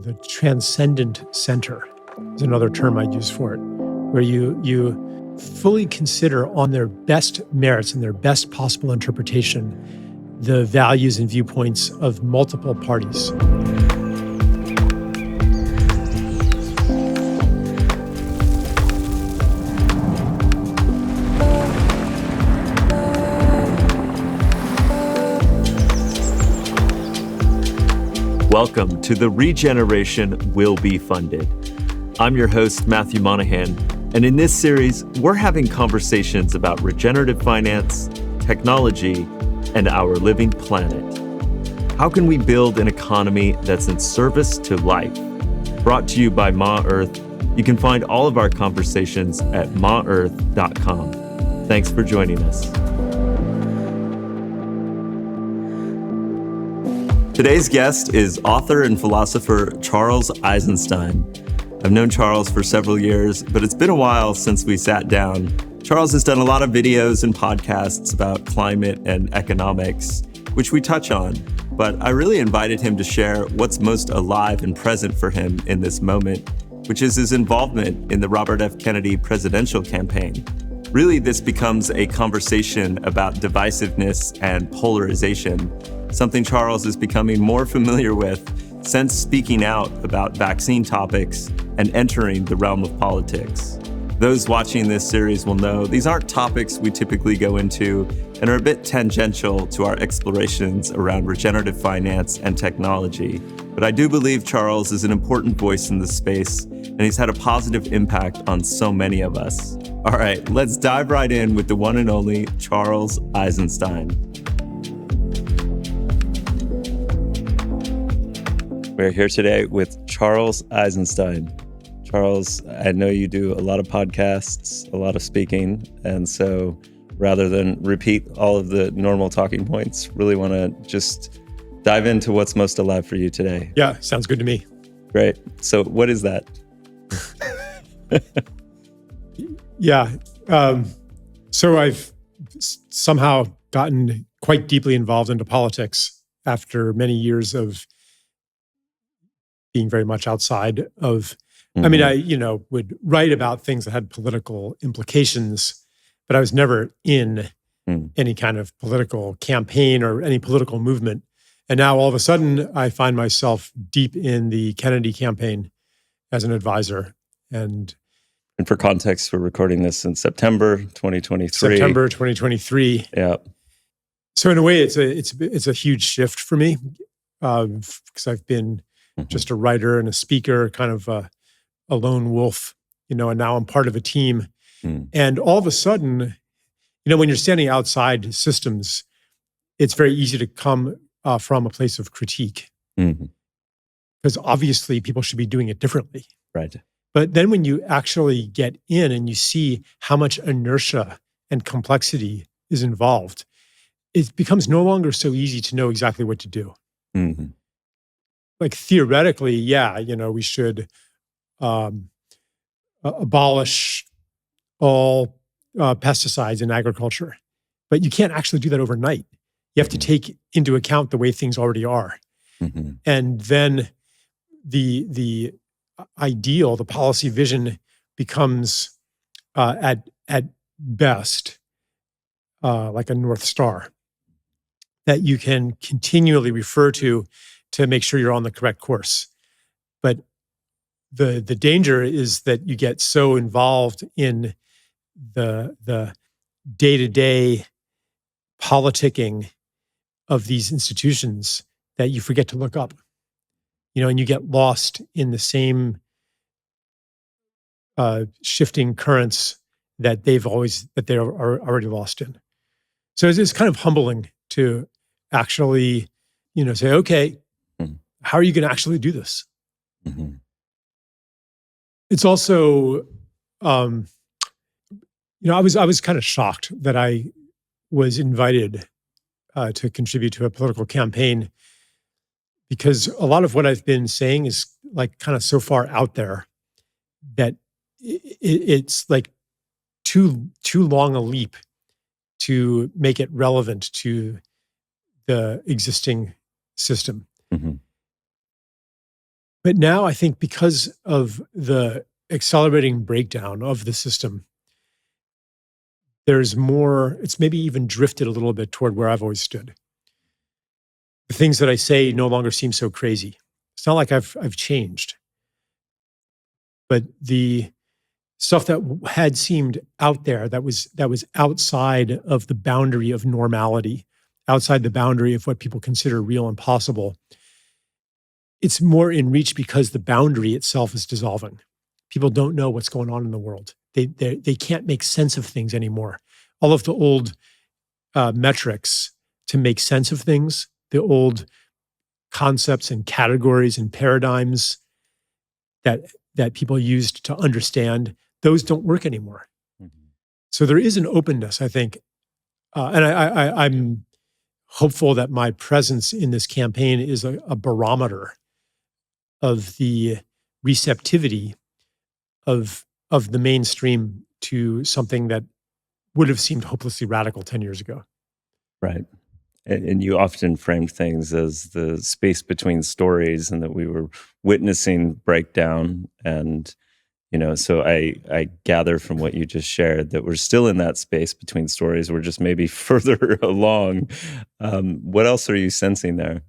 The Transcendent Center is another term I'd use for it, where you fully consider on their best merits and their best possible interpretation the values and viewpoints of multiple parties. Welcome to the Regeneration Will Be Funded. I'm your host, Matthew Monahan, and in this series, we're having conversations about regenerative finance, technology, and our living planet. How can we build an economy that's in service to life? Brought to you by Ma Earth. You can find all of our conversations at maearth.com. Thanks for joining us. Today's guest is author and philosopher Charles Eisenstein. I've known Charles for several years, but it's been a while since we sat down. Charles has done a lot of videos and podcasts about climate and economics, which we touch on, but I really invited him to share what's most alive and present for him in this moment, which is his involvement in the Robert F. Kennedy presidential campaign. Really, this becomes a conversation about divisiveness and polarization, something Charles is becoming more familiar with since speaking out about vaccine topics and entering the realm of politics. Those watching this series will know these aren't topics we typically go into and are a bit tangential to our explorations around regenerative finance and technology. But I do believe Charles is an important voice in this space, and he's had a positive impact on so many of us. All right, let's dive right in with the one and only Charles Eisenstein. We're here today with Charles Eisenstein. Charles, I know you do a lot of podcasts, a lot of speaking, and so rather than repeat all of the normal talking points, really want to just dive into what's most alive for you today. Yeah, sounds good to me. Great. So what is that? Yeah. So I've somehow gotten quite deeply involved into politics after many years of being very much outside of, I mean, I, would write about things that had political implications, but I was never in any kind of political campaign or any political movement. And now all of a sudden I find myself deep in the Kennedy campaign as an advisor. And for context, we're recording this in September 2023. September 2023. Yeah. So in a way, it's a huge shift for me because I've been just a writer and a speaker, kind of a lone wolf, and now I'm part of a team. And all of a sudden, when you're standing outside systems, it's very easy to come from a place of critique. Because obviously people should be doing it differently. Right. But then when you actually get in and you see how much inertia and complexity is involved, it becomes no longer so easy to know exactly what to do. Like theoretically, we should abolish all pesticides in agriculture, but you can't actually do that overnight. You have to take into account the way things already are. And then the ideal, the policy vision becomes at best like a North Star that you can continually refer to make sure you're on the correct course. But the danger is that you get so involved in the day-to-day politicking of these institutions that you forget to look up, and you get lost in the same shifting currents that they are already lost in. So it's kind of humbling to actually, say, okay, how are you going to actually do this? It's also, I was kind of shocked that I was invited to contribute to a political campaign, because a lot of what I've been saying is like kind of so far out there that it's like too long a leap to make it relevant to the existing system. But now I think because of the accelerating breakdown of the system, there's more, it's maybe even drifted a little bit toward where I've always stood. The things that I say no longer seem so crazy. It's not like I've changed, but the stuff that had seemed out there, that was outside of the boundary of normality, outside the boundary of what people consider real and possible, it's more in reach because the boundary itself is dissolving. People don't know what's going on in the world. They can't make sense of things anymore. All of the old metrics to make sense of things, the old concepts and categories and paradigms that people used to understand, those don't work anymore. Mm-hmm. So there is an openness, I think, and I'm hopeful that my presence in this campaign is a barometer of the receptivity of the mainstream to something that would have seemed hopelessly radical 10 years ago. Right. And you often framed things as the space between stories, and that we were witnessing breakdown. And, so I gather from what you just shared that we're still in that space between stories. We're just maybe further along. What else are you sensing there?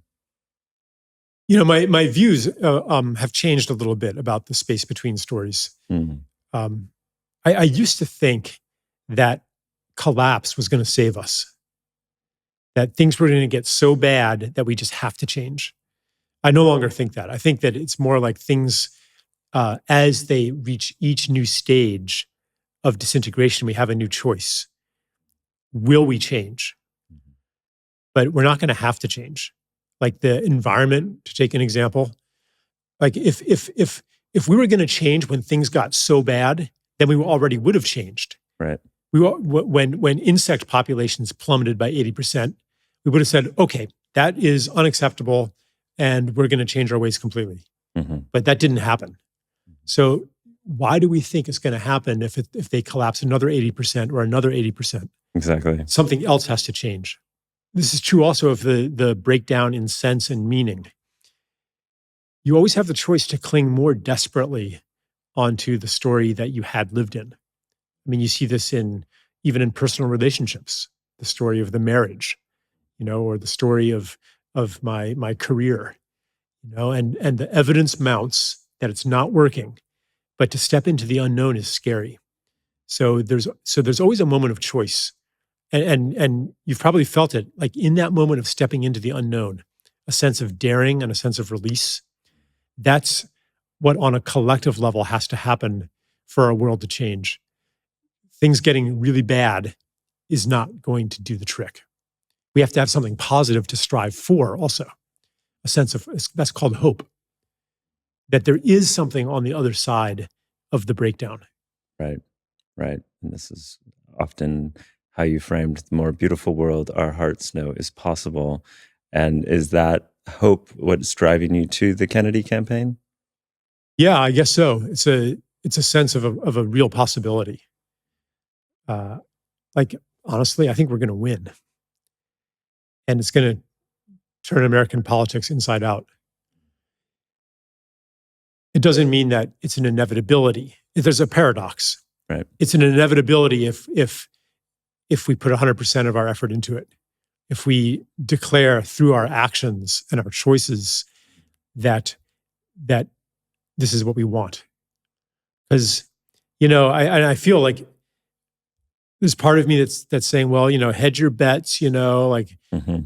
My views have changed a little bit about the space between stories. Mm-hmm. I used to think that collapse was going to save us, that things were going to get so bad that we just have to change. I no longer think that. I think that it's more like things, as they reach each new stage of disintegration, we have a new choice. Will we change? Mm-hmm. But we're not going to have to change. Like the environment, to take an example, like if we were going to change when things got so bad, then we already would have changed. Right. When insect populations plummeted by 80%, we would have said, okay, that is unacceptable, and we're going to change our ways completely. Mm-hmm. But that didn't happen. So why do we think it's going to happen if they collapse another 80% or another 80%? Exactly. Something else has to change. This is true also of the breakdown in sense and meaning. You always have the choice to cling more desperately onto the story that you had lived in. I mean, you see this even in personal relationships, the story of the marriage, or the story of my career, and the evidence mounts that it's not working, but to step into the unknown is scary. So there's always a moment of choice. And you've probably felt it, like in that moment of stepping into the unknown, a sense of daring and a sense of release. That's what on a collective level has to happen for our world to change. Things getting really bad is not going to do the trick. We have to have something positive to strive for also. A sense of, that's called hope. That there is something on the other side of the breakdown. Right, right. And this is often how you framed the more beautiful world our hearts know is possible. And is that hope what's driving you to the Kennedy campaign? Yeah, I guess so. It's a sense of a real possibility. Honestly, I think we're going to win. And it's going to turn American politics inside out. It doesn't mean that it's an inevitability. There's a paradox. Right. It's an inevitability if we put 100% of our effort into it. If we declare through our actions and our choices that this is what we want. Because, I feel like there's part of me that's saying, well, hedge your bets, mm-hmm.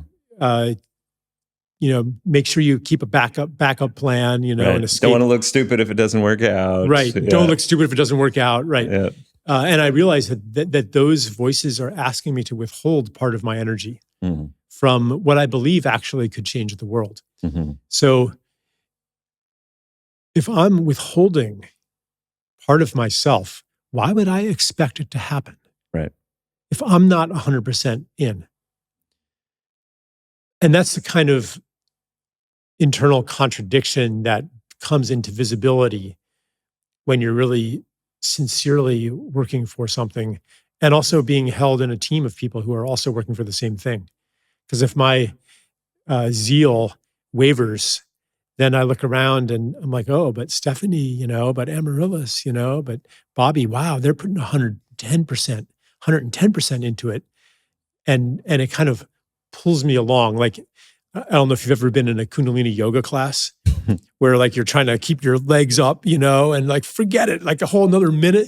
Make sure you keep a backup plan, right. and escape. Don't want to look stupid if it doesn't work out. Right. Yeah. Don't look stupid if it doesn't work out. Right. Yeah. And I realize that those voices are asking me to withhold part of my energy mm-hmm. from what I believe actually could change the world. Mm-hmm. So if I'm withholding part of myself, why would I expect it to happen? Right. If I'm not 100% in. And that's the kind of internal contradiction that comes into visibility when you're really sincerely working for something and also being held in a team of people who are also working for the same thing. Because if my zeal wavers, then I look around and I'm like, oh, but Stephanie, but Amaryllis, but Bobby, wow, they're putting 110% into it. And it kind of pulls me along. Like, I don't know if you've ever been in a Kundalini yoga class where like you're trying to keep your legs up, and like forget it, like a whole another minute,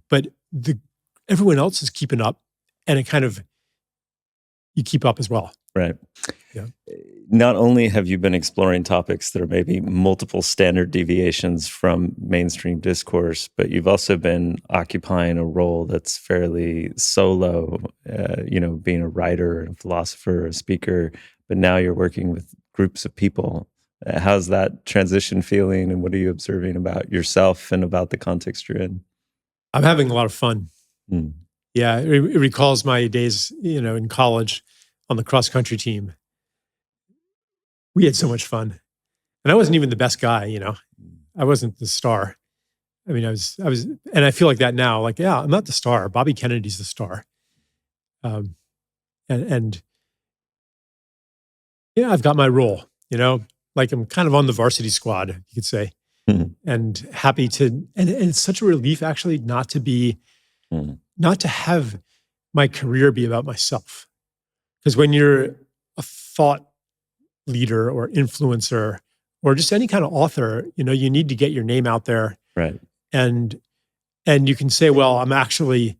but everyone else is keeping up, and it kind of, you keep up as well. Right. Yeah. Not only have you been exploring topics that are maybe multiple standard deviations from mainstream discourse, but you've also been occupying a role that's fairly solo, being a writer, a philosopher, a speaker, but now you're working with groups of people. How's that transition feeling, and what are you observing about yourself and about the context you're in? I'm having a lot of fun. Yeah, it recalls my days, in college on the cross-country team. We had so much fun. And I wasn't even the best guy, I wasn't the star. I mean, I was, and I feel like that now, like, yeah, I'm not the star. Bobby Kennedy's the star. And yeah, I've got my role, like I'm kind of on the varsity squad, you could say, and happy to, and it's such a relief actually not to have my career be about myself. Because when you're a thought leader or influencer or just any kind of author, you need to get your name out there. Right. And you can say, well, I'm actually,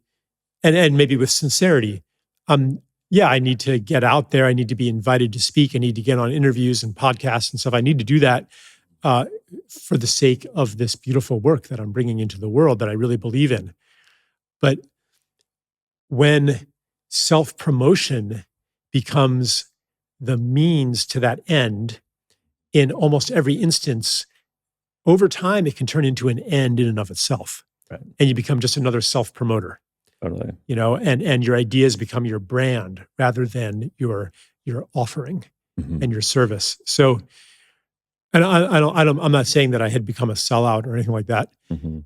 and maybe with sincerity, yeah, I need to get out there. I need to be invited to speak. I need to get on interviews and podcasts and stuff. I need to do that for the sake of this beautiful work that I'm bringing into the world that I really believe in. But when self-promotion becomes the means to that end, in almost every instance, over time, it can turn into an end in and of itself. Right. And you become just another self-promoter. Totally. And your ideas become your brand rather than your offering and your service. So, and I'm not saying that I had become a sellout or anything like that, but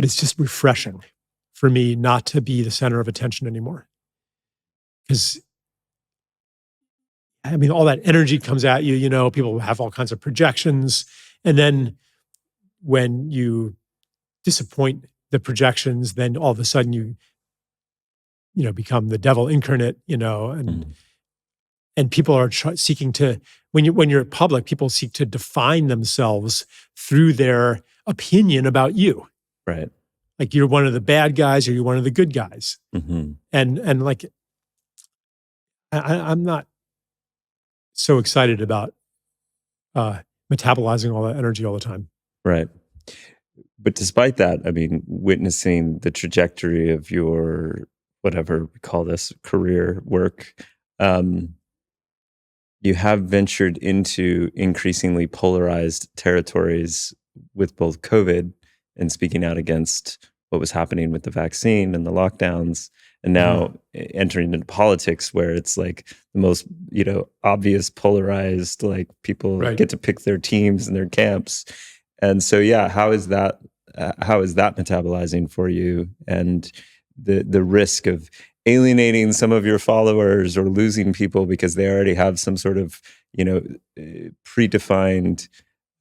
it's just refreshing for me not to be the center of attention anymore. Because, I mean, all that energy comes at you, people have all kinds of projections. And then when you disappoint the projections, then all of a sudden you become the devil incarnate, and people are seeking to, when you're public, people seek to define themselves through their opinion about you. Right. Like you're one of the bad guys or you're one of the good guys. And like, I'm not so excited about metabolizing all that energy all the time. Right. But despite that, I mean, witnessing the trajectory of your, whatever we call this, career work, you have ventured into increasingly polarized territories with both COVID and speaking out against what was happening with the vaccine and the lockdowns, and now entering into politics where it's like the most, obvious polarized, like people get to pick their teams and their camps. And so, yeah, how is that metabolizing for you, and the risk of alienating some of your followers or losing people because they already have some sort of, predefined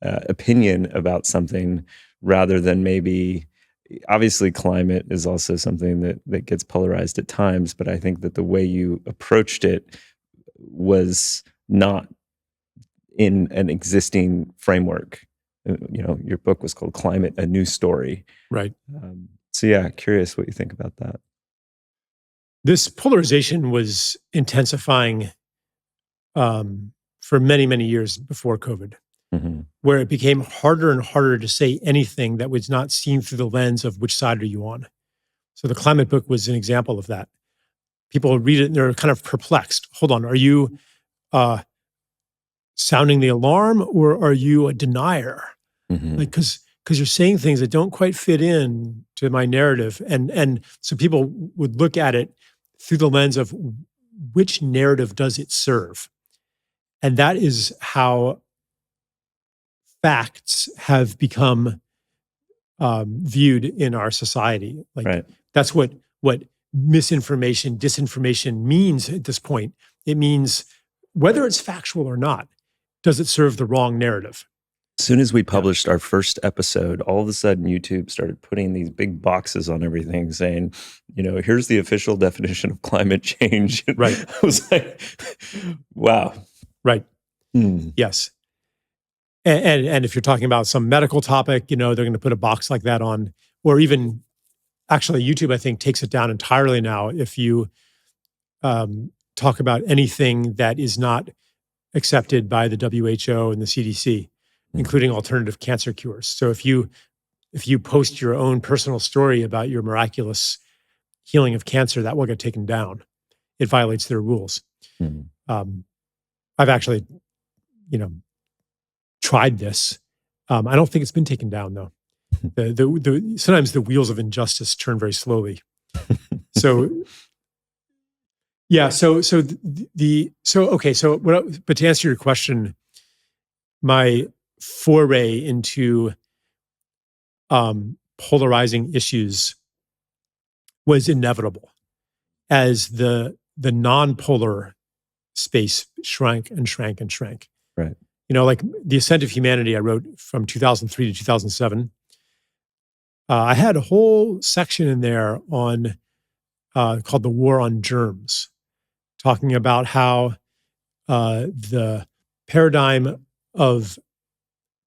opinion about something, rather than maybe, obviously climate is also something that gets polarized at times, but I think that the way you approached it was not in an existing framework. Your book was called Climate, A New Story. Right. So yeah, curious what you think about that. This polarization was intensifying for many, many years before COVID, where it became harder and harder to say anything that was not seen through the lens of which side are you on. So the climate book was an example of that. People read it and they're kind of perplexed. Hold on, are you sounding the alarm, or are you a denier? Like, because you're saying things that don't quite fit in to my narrative. And so people would look at it through the lens of which narrative does it serve? And that is how facts have become viewed in our society. Like that's what misinformation, disinformation means at this point. It means whether it's factual or not, does it serve the wrong narrative? As soon as we published our first episode, all of a sudden YouTube started putting these big boxes on everything saying, here's the official definition of climate change. Right. I was like, wow. Right. Yes. And if you're talking about some medical topic, they're going to put a box like that on, or even actually YouTube, I think, takes it down entirely now. If you talk about anything that is not accepted by the WHO and the CDC, including alternative cancer cures. So if you post your own personal story about your miraculous healing of cancer, that will get taken down. It violates their rules. I've actually, tried this. I don't think it's been taken down though. Sometimes the wheels of injustice turn very slowly. So yeah. So but to answer your question, my foray into polarizing issues was inevitable as the non-polar space shrank and shrank and shrank. Right. Like The Ascent of Humanity, I wrote from 2003 to 2007. I had a whole section in there on called The War on Germs, talking about how the paradigm of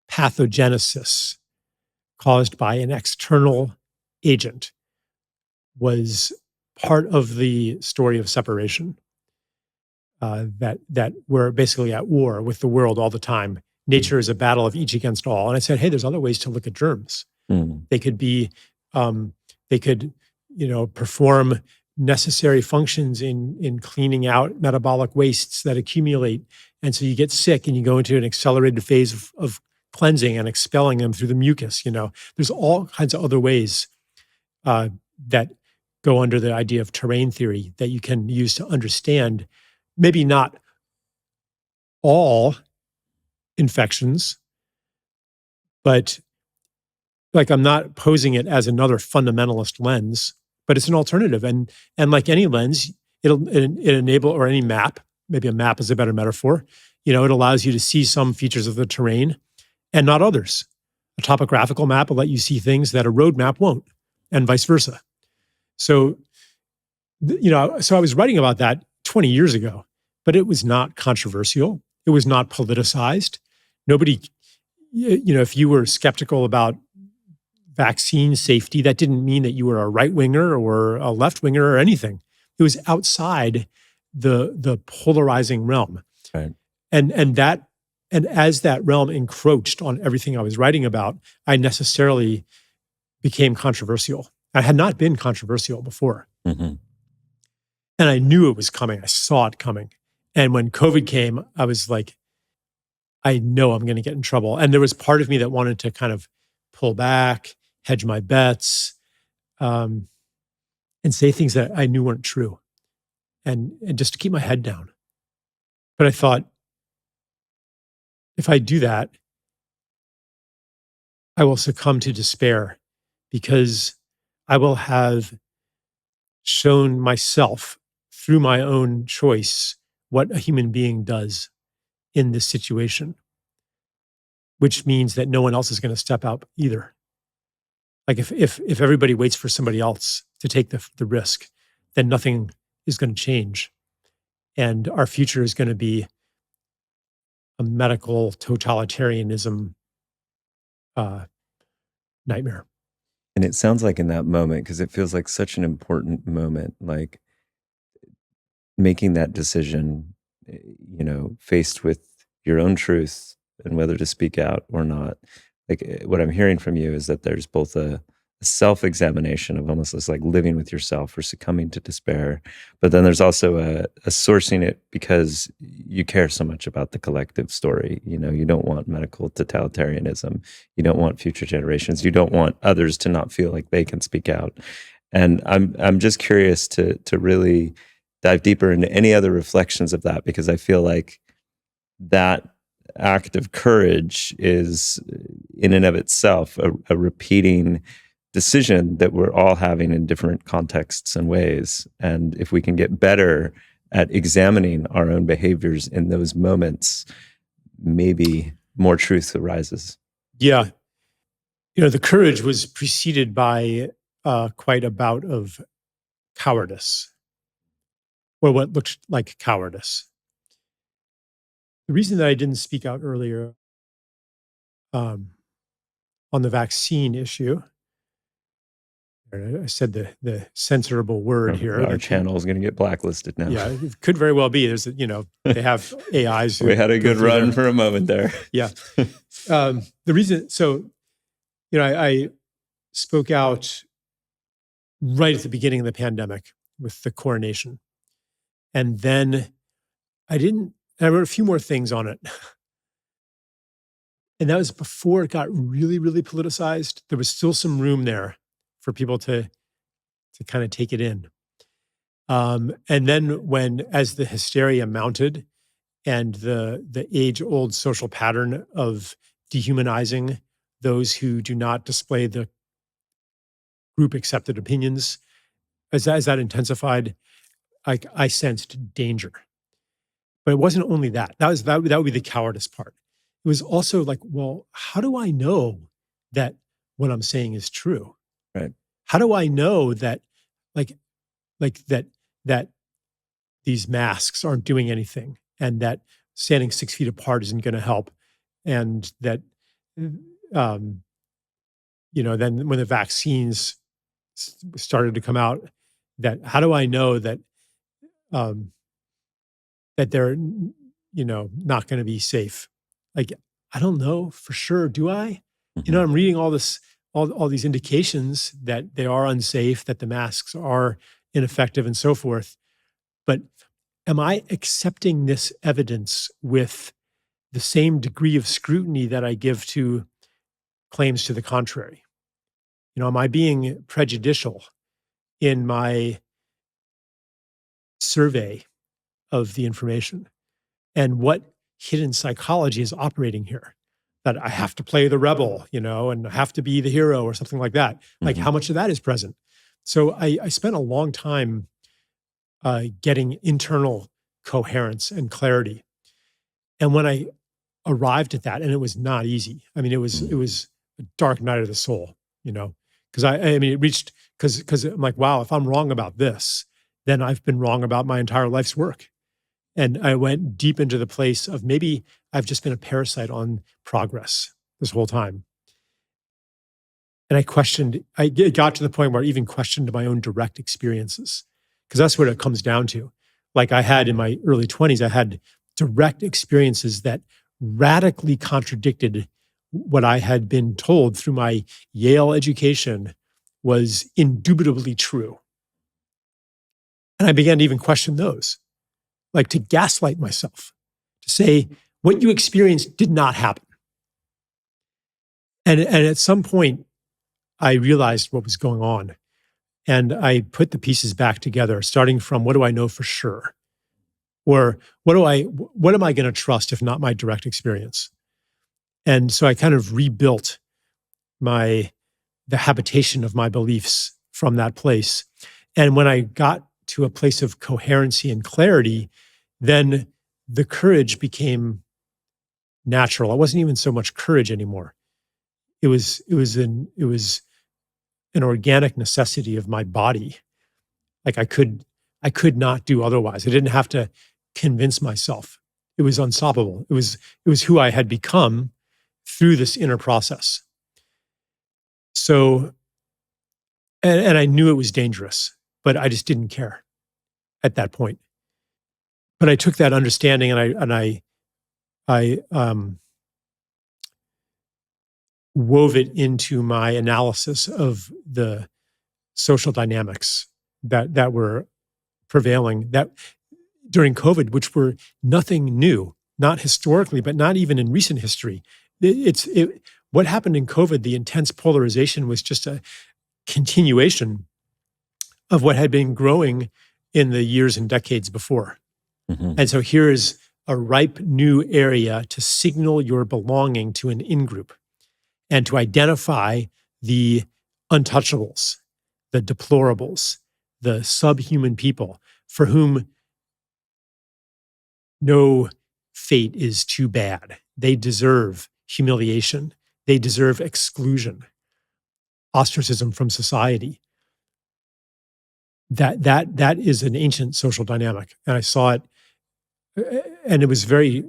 pathogenesis caused by an external agent was part of the story of separation. That we're basically at war with the world all the time. Nature is a battle of each against all. And I said, hey, there's other ways to look at germs. They could be, perform necessary functions in cleaning out metabolic wastes that accumulate. And so you get sick and you go into an accelerated phase of cleansing and expelling them through the mucus. There's all kinds of other ways that go under the idea of terrain theory that you can use to understand maybe not all infections, but like I'm not posing it as another fundamentalist lens, but it's an alternative. And like any lens, it enable, or any map, maybe a map is a better metaphor, it allows you to see some features of the terrain and not others. A topographical map will let you see things that a road map won't, and vice versa. So, so I was writing about that 20 years ago, but it was not controversial. It was not politicized. Nobody, if you were skeptical about vaccine safety, that didn't mean that you were a right-winger or a left-winger or anything. It was outside the polarizing realm. Right. And as that realm encroached on everything I was writing about, I necessarily became controversial. I had not been controversial before. And I knew it was coming. I saw it coming. And when COVID came, I was like, I know I'm going to get in trouble. And there was part of me that wanted to kind of pull back, hedge my bets, and say things that I knew weren't true, and just to keep my head down. But I thought, if I do that, I will succumb to despair, because I will have shown myself through my own choice what a human being does in this situation, which means that no one else is going to step up either. Like if everybody waits for somebody else to take the risk, then nothing is going to change. And our future is going to be a medical totalitarianism nightmare. And it sounds like in that moment, because it feels like such an important moment, like making that decision, faced with your own truth and whether to speak out or not. Like what I'm hearing from you is that there's both a self-examination of almost this like living with yourself or succumbing to despair, but then there's also a sourcing it because you care so much about the collective story. You don't want medical totalitarianism. You don't want future generations. You don't want others to not feel like they can speak out. And I'm just curious to really dive deeper into any other reflections of that, because I feel like that act of courage is in and of itself a repeating decision that we're all having in different contexts and ways. And if we can get better at examining our own behaviors in those moments, maybe more truth arises. Yeah. The courage was preceded by quite a bout of cowardice, or what looked like cowardice. The reason that I didn't speak out earlier on the vaccine issue, I said the censorable word here. Our channel is going to get blacklisted now. Yeah, it could very well be. There's, they have AIs. We had a good run for a moment there. Yeah. The reason, I spoke out right at the beginning of the pandemic with the coronation. And then I wrote a few more things on it. And that was before it got really, really politicized. There was still some room there for people to kind of take it in. And then as the hysteria mounted and the age-old social pattern of dehumanizing those who do not display the group-accepted opinions, as that intensified, I sensed danger. But it wasn't only that. That would be the cowardice part. It was also like, well, how do I know that what I'm saying is true? Right. How do I know that that these masks aren't doing anything, and that standing 6 feet apart isn't going to help, and that then when the vaccines started to come out, that how do I know that that they're not going to be safe? Like, I don't know for sure. Do I? Mm-hmm. I'm reading all this, all these indications that they are unsafe, that the masks are ineffective, and so forth. But am I accepting this evidence with the same degree of scrutiny that I give to claims to the contrary? Am I being prejudicial in my survey of the information? And what hidden psychology is operating here? That I have to play the rebel, and I have to be the hero or something like that. Like, how much of that is present? So I spent a long time getting internal coherence and clarity. And when I arrived at that, and it was not easy. I mean, it was a dark night of the soul, because it reached, because I'm like, wow, if I'm wrong about this, then I've been wrong about my entire life's work. And I went deep into the place of maybe I've just been a parasite on progress this whole time. And I got to the point where I even questioned my own direct experiences, because that's what it comes down to. Like, I had in my early 20s, I had direct experiences that radically contradicted what I had been told through my Yale education was indubitably true. And I began to even question those, like to gaslight myself, to say what you experienced did not happen. And at some point, I realized what was going on. And I put the pieces back together, starting from, what do I know for sure? Or what am I going to trust if not my direct experience? And so I kind of rebuilt the habitation of my beliefs from that place. And when I got to a place of coherency and clarity, then the courage became natural. It wasn't even so much courage anymore. It was an organic necessity of my body. Like, I could not do otherwise. I didn't have to convince myself. It was unstoppable. It was who I had become through this inner process. So, and I knew it was dangerous, but I just didn't care at that point. But I took that understanding and I wove it into my analysis of the social dynamics that were prevailing that during COVID, which were nothing new, not historically, but not even in recent history. What happened in COVID, the intense polarization, was just a continuation of what had been growing in the years and decades before. Mm-hmm. And so here is a ripe new area to signal your belonging to an in-group and to identify the untouchables, the deplorables, the subhuman people for whom no fate is too bad. They deserve humiliation. They deserve exclusion, ostracism from society. That is an ancient social dynamic. And I saw it, and it was very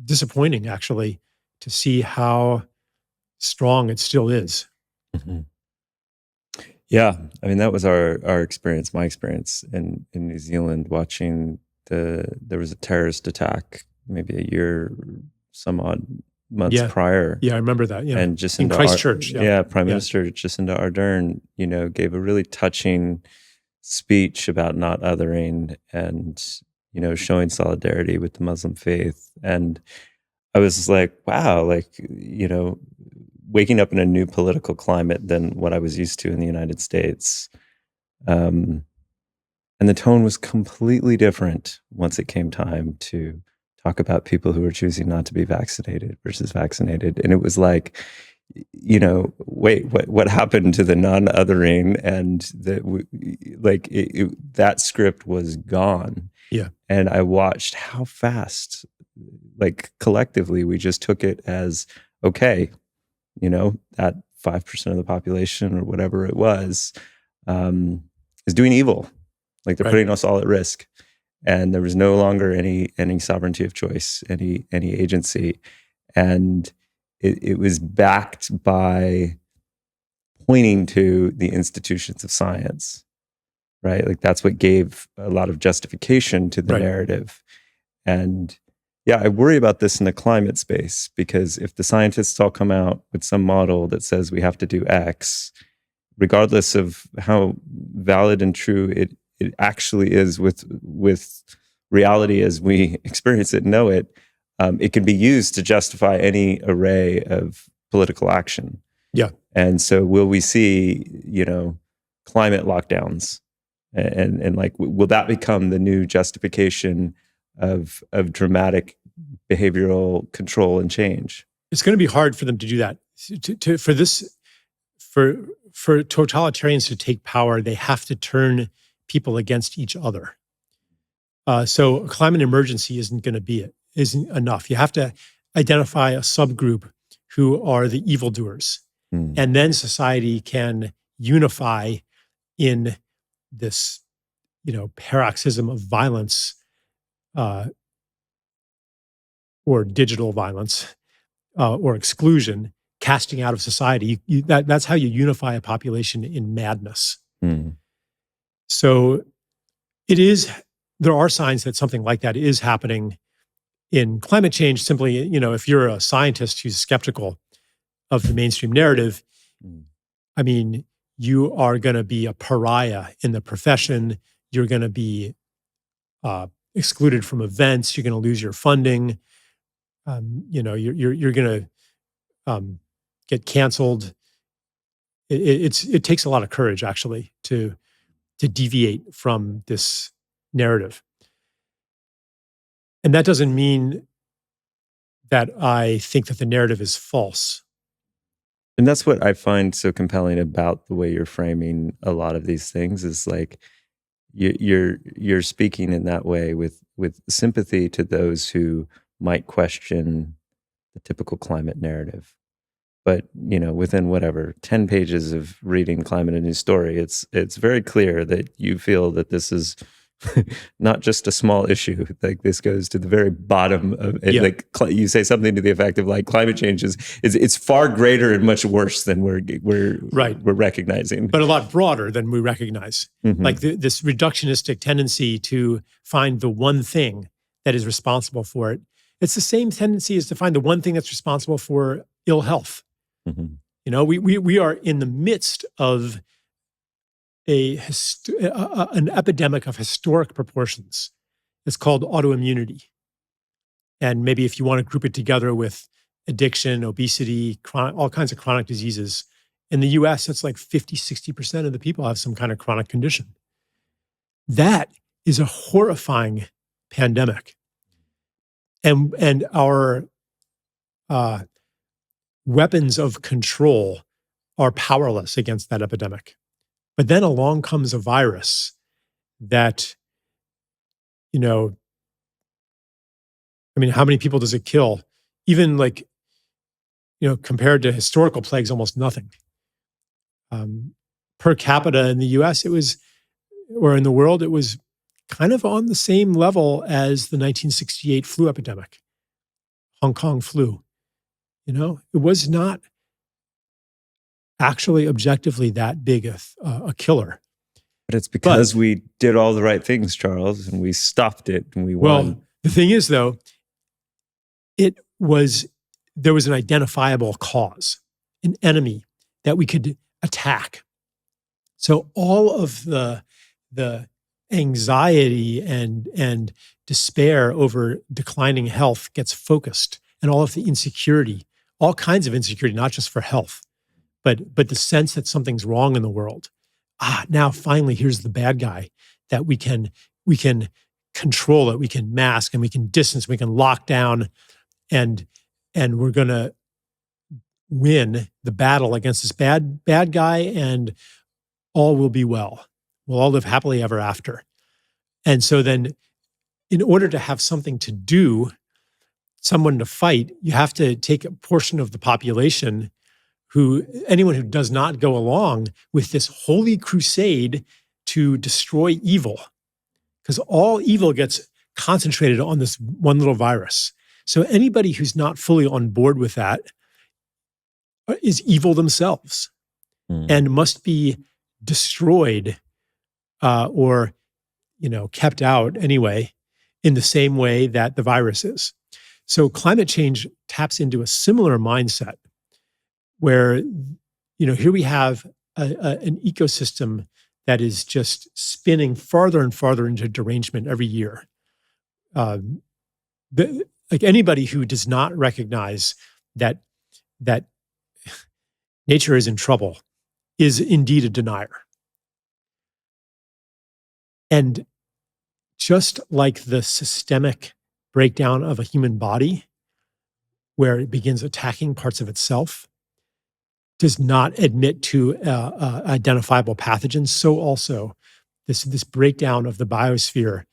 disappointing, actually, to see how strong it still is. Mm-hmm. Yeah, I mean, that was our experience, my experience in New Zealand, watching there was a terrorist attack maybe a year, some odd months prior. Yeah, I remember that. Yeah, and Jacinda in Christchurch. Prime Minister Jacinda Ardern, gave a really touching speech about not othering and showing solidarity with the Muslim faith. And I was like, wow, waking up in a new political climate than what I was used to in the United States. And the tone was completely different once it came time to talk about people who were choosing not to be vaccinated versus vaccinated. And it was like, wait, what happened to the non-othering? And that script was gone. Yeah. And I watched how fast, collectively, we just took it as, okay, that 5% of the population or whatever it was is doing evil. They're putting us all at risk. And there was no longer any sovereignty of choice, any agency. And it was backed by pointing to the institutions of science, right? That's what gave a lot of justification to the narrative. And yeah, I worry about this in the climate space, because if the scientists all come out with some model that says we have to do X, regardless of how valid and true it actually is with reality as we experience it and know it, it can be used to justify any array of political action. Yeah. And so will we see, climate lockdowns? And will that become the new justification of dramatic behavioral control and change? It's going to be hard for them to do that. For totalitarians to take power, they have to turn people against each other. So a climate emergency isn't enough. You have to identify a subgroup who are the evildoers. And then society can unify in this, paroxysm of violence, or digital violence, or exclusion, casting out of society. That's how you unify a population in madness. So there are signs that something like that is happening in climate change. Simply, if you're a scientist who's skeptical of the mainstream narrative, I mean, you are going to be a pariah in the profession. You're going to be excluded from events. You're going to lose your funding. You're going to get canceled. It takes a lot of courage, actually, to deviate from this narrative. And that doesn't mean that I think that the narrative is false. And that's what I find so compelling about the way you're framing a lot of these things, is you're speaking in that way with sympathy to those who might question the typical climate narrative. But, within whatever, 10 pages of reading Climate A New Story, it's very clear that you feel that this is not just a small issue. This goes to the very bottom of it. You say something to the effect of climate change it's far greater and much worse than we're recognizing. But a lot broader than we recognize. Mm-hmm. This reductionistic tendency to find the one thing that is responsible for it. It's the same tendency as to find the one thing that's responsible for ill health. Mm-hmm. We are in the midst of an epidemic of historic proportions. It's called autoimmunity. And maybe if you want to group it together with addiction, obesity, all kinds of chronic diseases, in the US, it's 50-60% of the people have some kind of chronic condition. That is a horrifying pandemic. And our weapons of control are powerless against that epidemic. But then along comes a virus that, I mean, how many people does it kill? Even like, compared to historical plagues, almost nothing. Per capita in the US, or in the world, it was kind of on the same level as the 1968 flu epidemic, Hong Kong flu. It was not actually objectively that big a killer. But it's because we did all the right things, Charles, and we stopped it and we won. Well, the thing is, though, there was an identifiable cause, an enemy that we could attack. So all of the anxiety and despair over declining health gets focused, and all of the insecurity, all kinds of insecurity, not just for health, but the sense that something's wrong in the world. Now finally, here's the bad guy that we can control it, we can mask, and we can distance, we can lock down, and we're gonna win the battle against this bad guy, and all will be well. We'll all live happily ever after. And so then, in order to have something to do, someone to fight, you have to take a portion of the population anyone who does not go along with this holy crusade to destroy evil, because all evil gets concentrated on this one little virus. So anybody who's not fully on board with that is evil themselves and must be destroyed or kept out anyway, in the same way that the virus is. So climate change taps into a similar mindset where, here we have an ecosystem that is just spinning farther and farther into derangement every year. Like anybody who does not recognize that nature is in trouble is indeed a denier. And just like the systemic breakdown of a human body, where it begins attacking parts of itself, does not admit to identifiable pathogens, so also this breakdown of the biosphere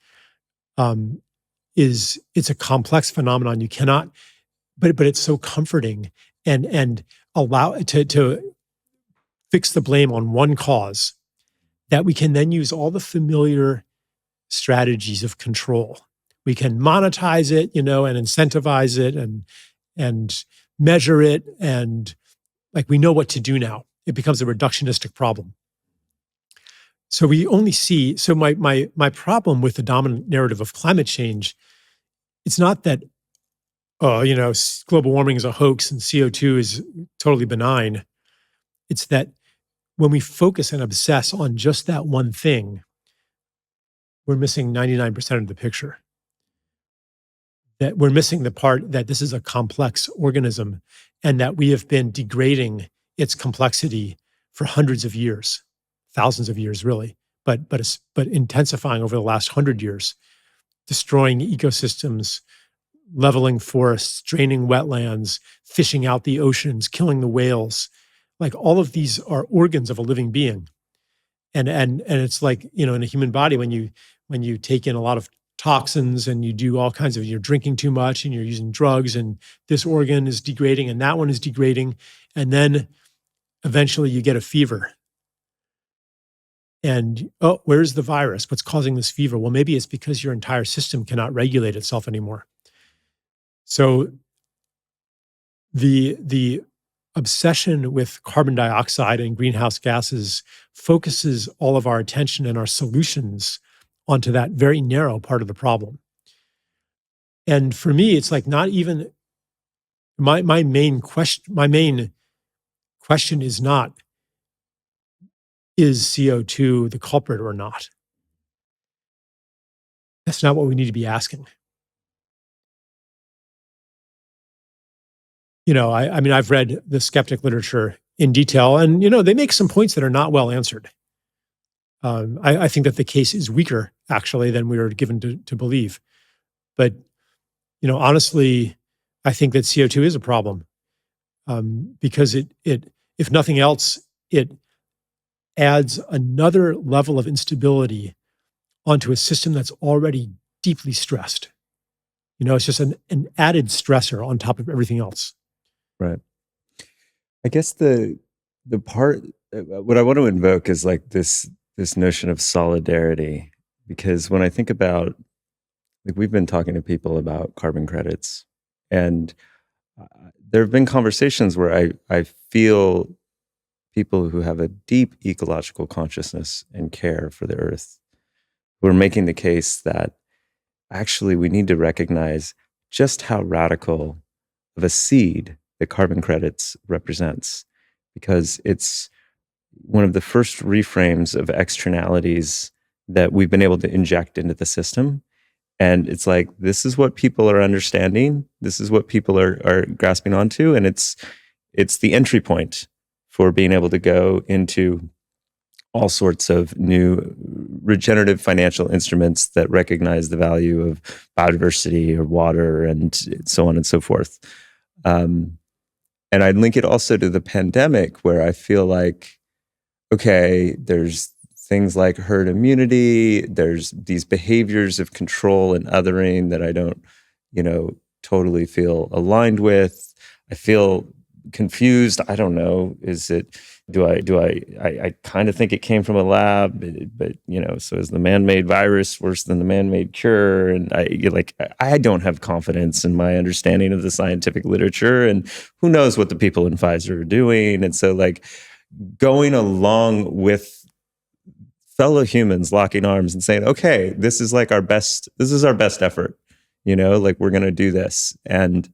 it's a complex phenomenon. You cannot, but it's so comforting and allow to fix the blame on one cause, that we can then use all the familiar strategies of control. We can monetize it, and incentivize it and measure it, and like we know what to do now. It becomes a reductionistic problem. So we only see, so my problem with the dominant narrative of climate change, it's not that, global warming is a hoax and CO2 is totally benign. It's that when we focus and obsess on just that one thing, we're missing 99% of the picture. That we're missing the part that this is a complex organism and that we have been degrading its complexity for hundreds of years, thousands of years really, but intensifying over the last 100 years, destroying ecosystems, leveling forests, draining wetlands, fishing out the oceans, killing the whales. Like all of these are organs of a living being. And it's like, in a human body, when you take in a lot of toxins and you do all kinds of, you're drinking too much and you're using drugs, and this organ is degrading and that one is degrading. And then eventually you get a fever. And, where's the virus? What's causing this fever? Well, maybe it's because your entire system cannot regulate itself anymore. So the obsession with carbon dioxide and greenhouse gases focuses all of our attention and our solutions onto that very narrow part of the problem. And for me, it's like not even my main question is not, is CO2 the culprit or not? That's not what we need to be asking. I mean, I've read the skeptic literature in detail, and, they make some points that are not well answered. I think that the case is weaker, actually, than we were given to believe. But, honestly, I think that CO2 is a problem because it, if nothing else, it adds another level of instability onto a system that's already deeply stressed. It's just an added stressor on top of everything else. Right. I guess the part, what I want to invoke is like this notion of solidarity, because when I think about, like, we've been talking to people about carbon credits, and there have been conversations where I feel people who have a deep ecological consciousness and care for the earth, who are making the case that actually we need to recognize just how radical of a seed that carbon credits represents, because it's one of the first reframes of externalities that we've been able to inject into the system. And it's like, this is what people are understanding. This is what people are grasping onto. And it's the entry point for being able to go into all sorts of new regenerative financial instruments that recognize the value of biodiversity or water and so on and so forth. And I'd link it also to the pandemic, where I feel like, okay, there's things like herd immunity, there's these behaviors of control and othering that I don't, totally feel aligned with. I feel confused. I don't know. I kind of think it came from a lab, but so is the man-made virus worse than the man-made cure? And I don't have confidence in my understanding of the scientific literature, and who knows what the people in Pfizer are doing. And so, like, going along with fellow humans, locking arms and saying, okay, this is our best effort, we're going to do this. And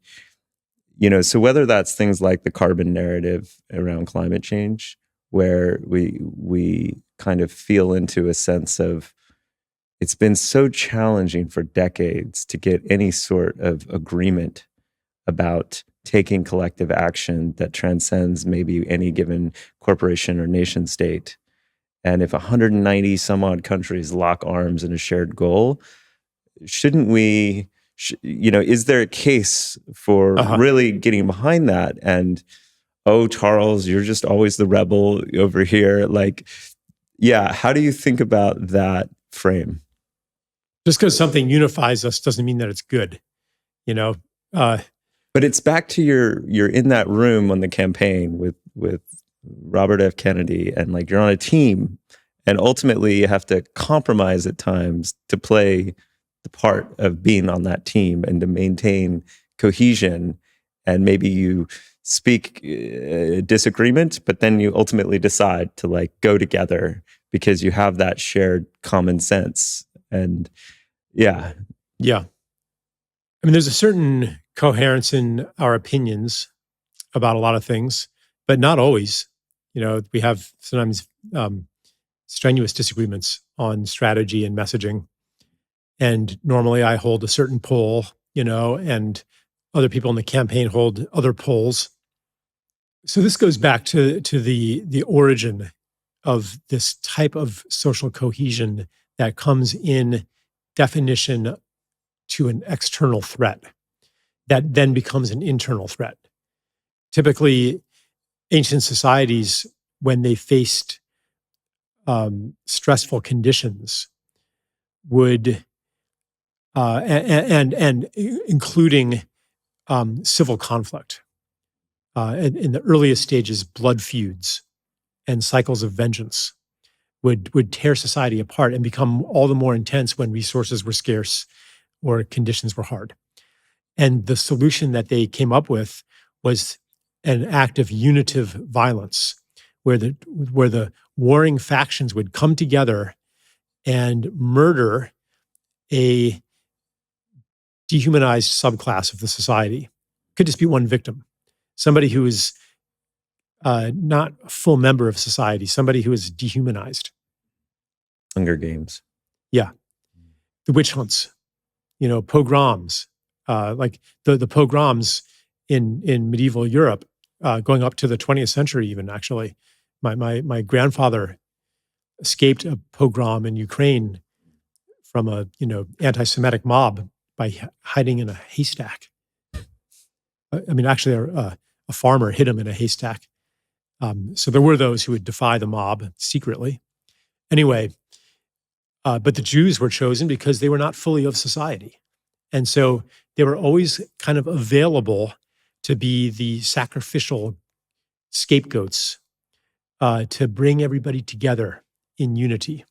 so whether that's things like the carbon narrative around climate change, where we kind of feel into a sense of, it's been so challenging for decades to get any sort of agreement about taking collective action that transcends maybe any given corporation or nation state. And if 190 some odd countries lock arms in a shared goal, shouldn't we, is there a case for really getting behind that? And, oh, Charles, you're just always the rebel over here. How do you think about that frame? Just because something unifies us doesn't mean that it's good, But it's back to you're in that room on the campaign with Robert F. Kennedy, and you're on a team, and ultimately you have to compromise at times to play the part of being on that team and to maintain cohesion. And maybe you speak disagreement, but then you ultimately decide to go together because you have that shared common sense. And yeah. I mean, there's a certain coherence in our opinions about a lot of things, but not always. We have sometimes strenuous disagreements on strategy and messaging. And normally I hold a certain pole, and other people in the campaign hold other poles. So this goes back to the origin of this type of social cohesion that comes in definition to an external threat that then becomes an internal threat. Typically, ancient societies, when they faced stressful conditions, would and including civil conflict, in the earliest stages, blood feuds and cycles of vengeance would tear society apart and become all the more intense when resources were scarce or conditions were hard. And the solution that they came up with was an act of unitive violence, where the warring factions would come together and murder a dehumanized subclass of the society. Could just be one victim, somebody who is not a full member of society, somebody who is dehumanized. Hunger Games. Yeah. The witch hunts, pogroms, like the pogroms in medieval Europe, going up to the 20th century even, actually. My grandfather escaped a pogrom in Ukraine from a anti-Semitic mob by hiding in a haystack. I mean, actually, a farmer hid him in a haystack. So there were those who would defy the mob secretly. Anyway, but the Jews were chosen because they were not fully of society. And so they were always kind of available to be the sacrificial scapegoats to bring everybody together in unity.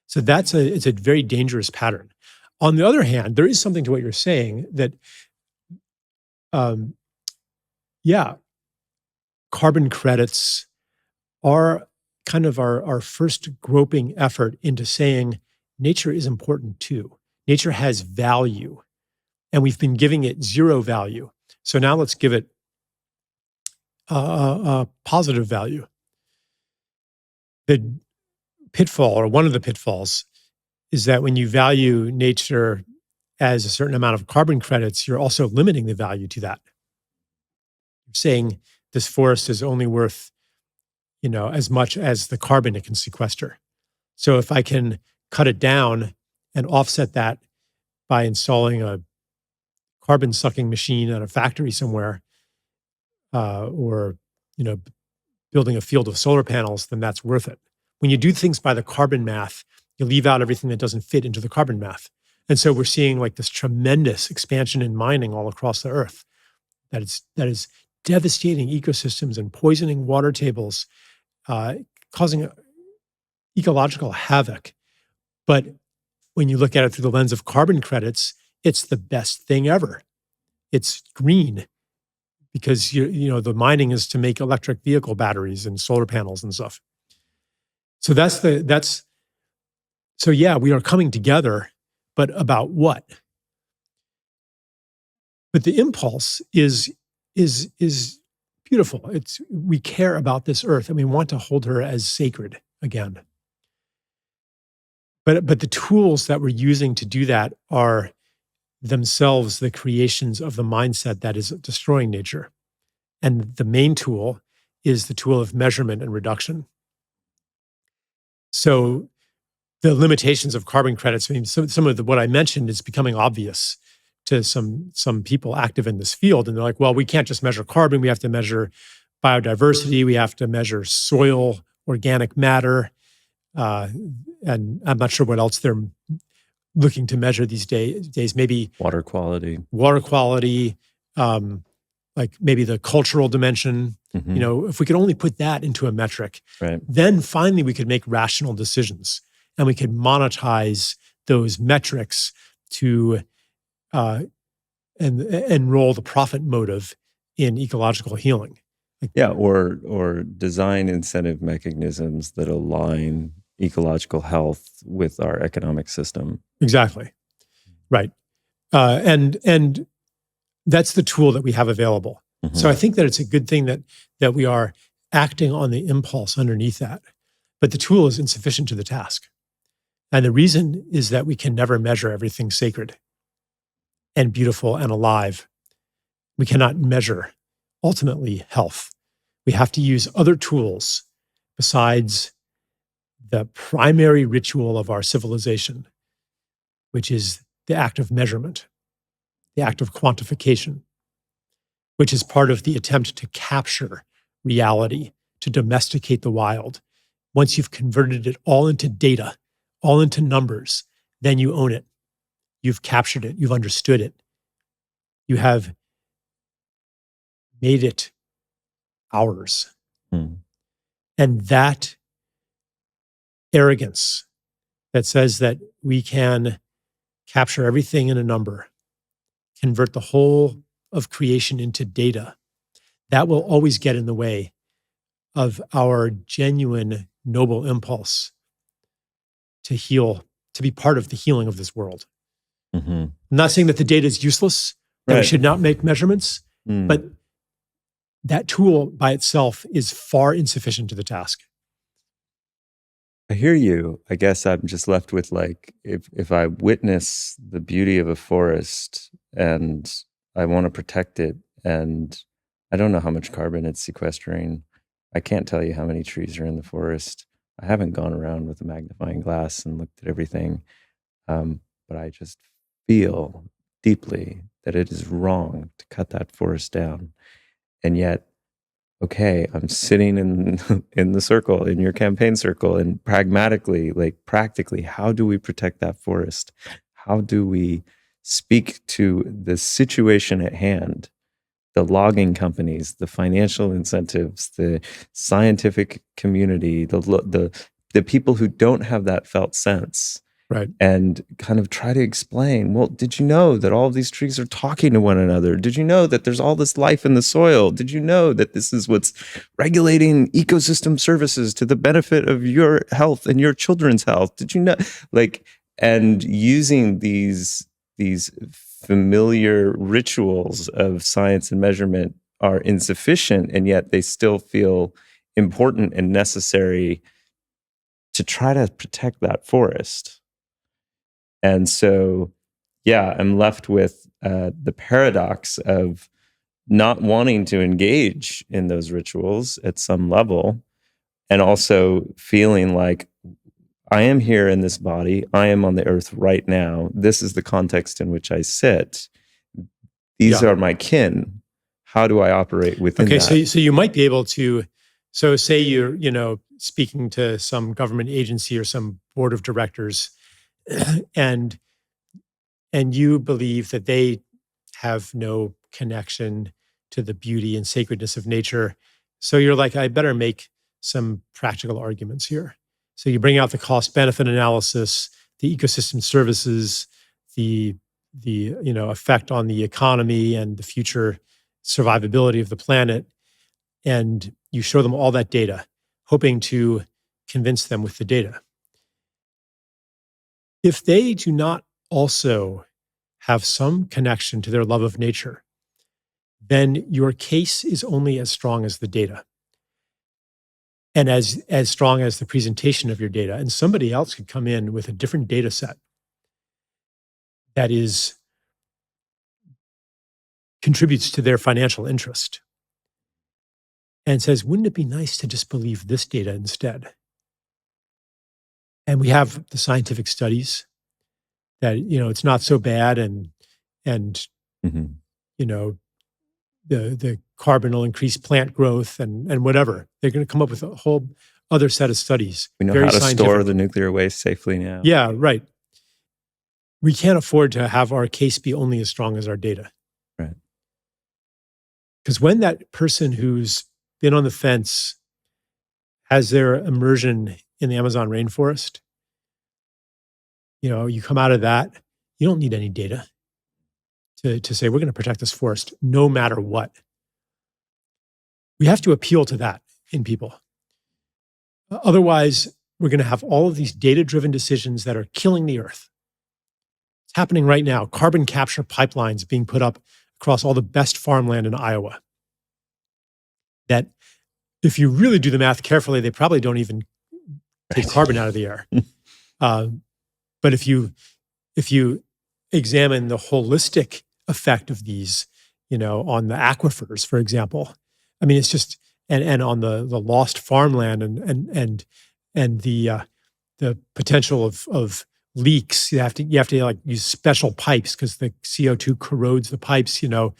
So it's a very dangerous pattern. On the other hand, there is something to what you're saying that, yeah, carbon credits are kind of our first groping effort into saying nature is important too. Nature has value, and we've been giving it zero value. So now let's give it a positive value. The pitfall, or one of the pitfalls, is that when you value nature as a certain amount of carbon credits, you're also limiting the value to that. You're saying this forest is only worth, as much as the carbon it can sequester. So if I can cut it down and offset that by installing a carbon sucking machine at a factory somewhere, or building a field of solar panels, then that's worth it. When you do things by the carbon math, you leave out everything that doesn't fit into the carbon math. And so we're seeing like this tremendous expansion in mining all across the earth that is devastating ecosystems and poisoning water tables, causing ecological havoc. But when you look at it through the lens of carbon credits, it's the best thing ever. It's green because the mining is to make electric vehicle batteries and solar panels and stuff. So so yeah, we are coming together, but about what? But the impulse is beautiful. We care about this earth and we want to hold her as sacred again. But the tools that we're using to do that are themselves the creations of the mindset that is destroying nature. And the main tool is the tool of measurement and reduction. So the limitations of carbon credits, some of what I mentioned is becoming obvious to some people active in this field. And they're like, well, we can't just measure carbon. We have to measure biodiversity. We have to measure soil, organic matter. And I'm not sure what else they're looking to measure these days. Maybe water quality, like maybe the cultural dimension. Mm-hmm. If we could only put that into a metric, right, then finally we could make rational decisions and we could monetize those metrics to enroll the profit motive in ecological healing. Or design incentive mechanisms that align ecological health with our economic system. Exactly. Right. And that's the tool that we have available. Mm-hmm. So I think that it's a good thing that we are acting on the impulse underneath that. But the tool is insufficient to the task. And the reason is that we can never measure everything sacred and beautiful and alive. We cannot measure, ultimately, health. We have to use other tools besides the primary ritual of our civilization, which is the act of measurement, the act of quantification, which is part of the attempt to capture reality, to domesticate the wild. Once you've converted it all into data, all into numbers, then you own it. You've captured it. You've understood it. You have made it ours. And that arrogance that says that we can capture everything in a number, convert the whole of creation into data, that will always get in the way of our genuine noble impulse to heal, to be part of the healing of this world. Mm-hmm. I'm not saying that the data is useless, that we should not make measurements, but that tool by itself is far insufficient to the task. I hear you. I guess I'm just left with like, if I witness the beauty of a forest and I want to protect it, and I don't know how much carbon it's sequestering. I can't tell you how many trees are in the forest. I haven't gone around with a magnifying glass and looked at everything. But I just feel deeply that it is wrong to cut that forest down. And yet, okay, I'm sitting in the circle, in your campaign circle, and pragmatically, like practically, how do we protect that forest? How do we speak to the situation at hand, the logging companies, the financial incentives, the scientific community, the people who don't have that felt sense, Right. and kind of try to explain, well, did you know that all of these trees are talking to one another? Did you know that there's all this life in the soil? Did you know that this is what's regulating ecosystem services to the benefit of your health and your children's health? Did you know? Like, and using these familiar rituals of science and measurement are insufficient, and yet they still feel important and necessary to try to protect that forest. And so, yeah, I'm left with the paradox of not wanting to engage in those rituals at some level, and also feeling like I am here in this body. I am on the earth right now. This is the context in which I sit. These Yeah. are my kin. How do I operate within Okay, that? so you might be able to, so say you're, speaking to some government agency or some board of directors, and you believe that they have no connection to the beauty and sacredness of nature. So you're like, I better make some practical arguments here. So you bring out the cost benefit analysis, the ecosystem services, the effect on the economy and the future survivability of the planet, and you show them all that data, hoping to convince them with the data. If they do not also have some connection to their love of nature, then your case is only as strong as the data and as strong as the presentation of your data. And somebody else could come in with a different data set that contributes to their financial interest and says, wouldn't it be nice to just believe this data instead? And we have the scientific studies that, it's not so bad, and Mm-hmm. The carbon will increase plant growth and whatever. They're going to come up with a whole other set of studies. We know very how to scientific. store the nuclear waste safely now. Yeah, right. We can't afford to have our case be only as strong as our data. Right. Because when that person who's been on the fence has their immersion in the Amazon rainforest, you come out of that, you don't need any data to say we're going to protect this forest no matter what. We have to appeal to that in people. Otherwise, we're going to have all of these data-driven decisions that are killing the earth. It's happening right now. Carbon capture pipelines being put up across all the best farmland in Iowa. That, if you really do the math carefully, they probably don't even take carbon out of the air. But if you examine the holistic effect of these, on the aquifers, for example, I mean, it's just and on the lost farmland and the potential of leaks. You have to like use special pipes because the CO2 corrodes the pipes. I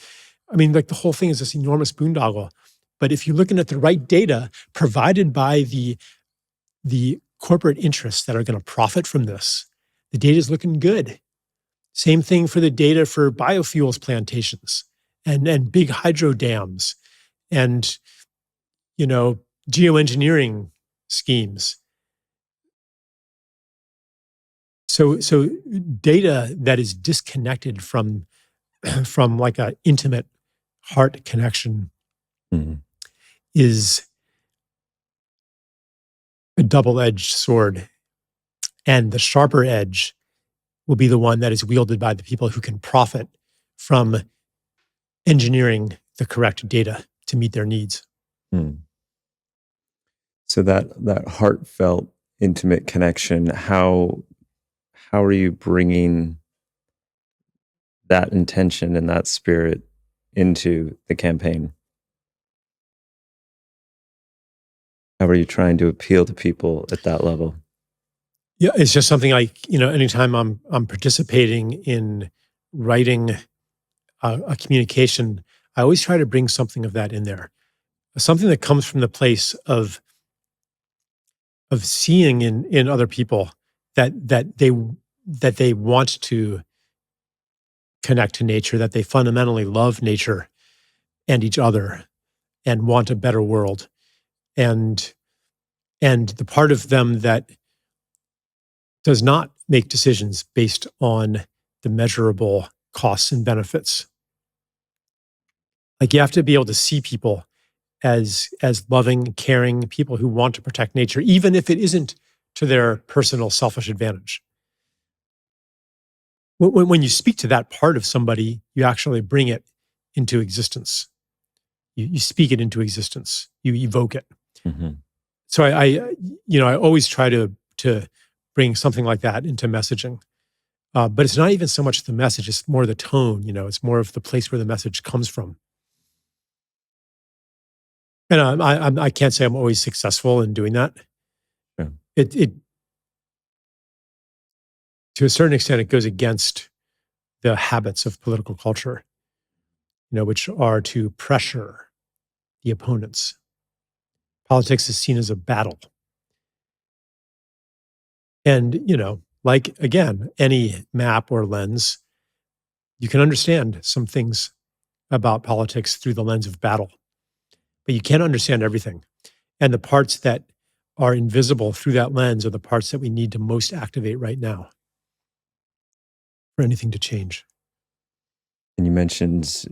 mean, like the whole thing is this enormous boondoggle. But if you're looking at the right data provided by the corporate interests that are going to profit from this, the data is looking good. Same thing for the data for biofuels plantations and big hydro dams and geoengineering schemes. So data that is disconnected from like an intimate heart connection Mm-hmm. is a double-edged sword. And the sharper edge will be the one that is wielded by the people who can profit from engineering the correct data to meet their needs. Mm. So that heartfelt, intimate connection, how are you bringing that intention and that spirit into the campaign? How are you trying to appeal to people at that level? Yeah, it's just something like, anytime I'm participating in writing a communication, I always try to bring something of that in there. Something that comes from the place of seeing in other people that they want to connect to nature, that they fundamentally love nature and each other and want a better world. And the part of them that does not make decisions based on the measurable costs and benefits. Like, you have to be able to see people as loving, caring people who want to protect nature, even if it isn't to their personal selfish advantage. When you speak to that part of somebody, you actually bring it into existence. You speak it into existence. You evoke it. Mm-hmm. So I always try to bring something like that into messaging. But it's not even so much the message, it's more the tone, it's more of the place where the message comes from. And I can't say I'm always successful in doing that. Yeah. It to a certain extent, it goes against the habits of political culture, which are to pressure the opponents. Politics is seen as a battle. And, like, again, any map or lens, you can understand some things about politics through the lens of battle, but you can't understand everything. And the parts that are invisible through that lens are the parts that we need to most activate right now for anything to change. And you mentioned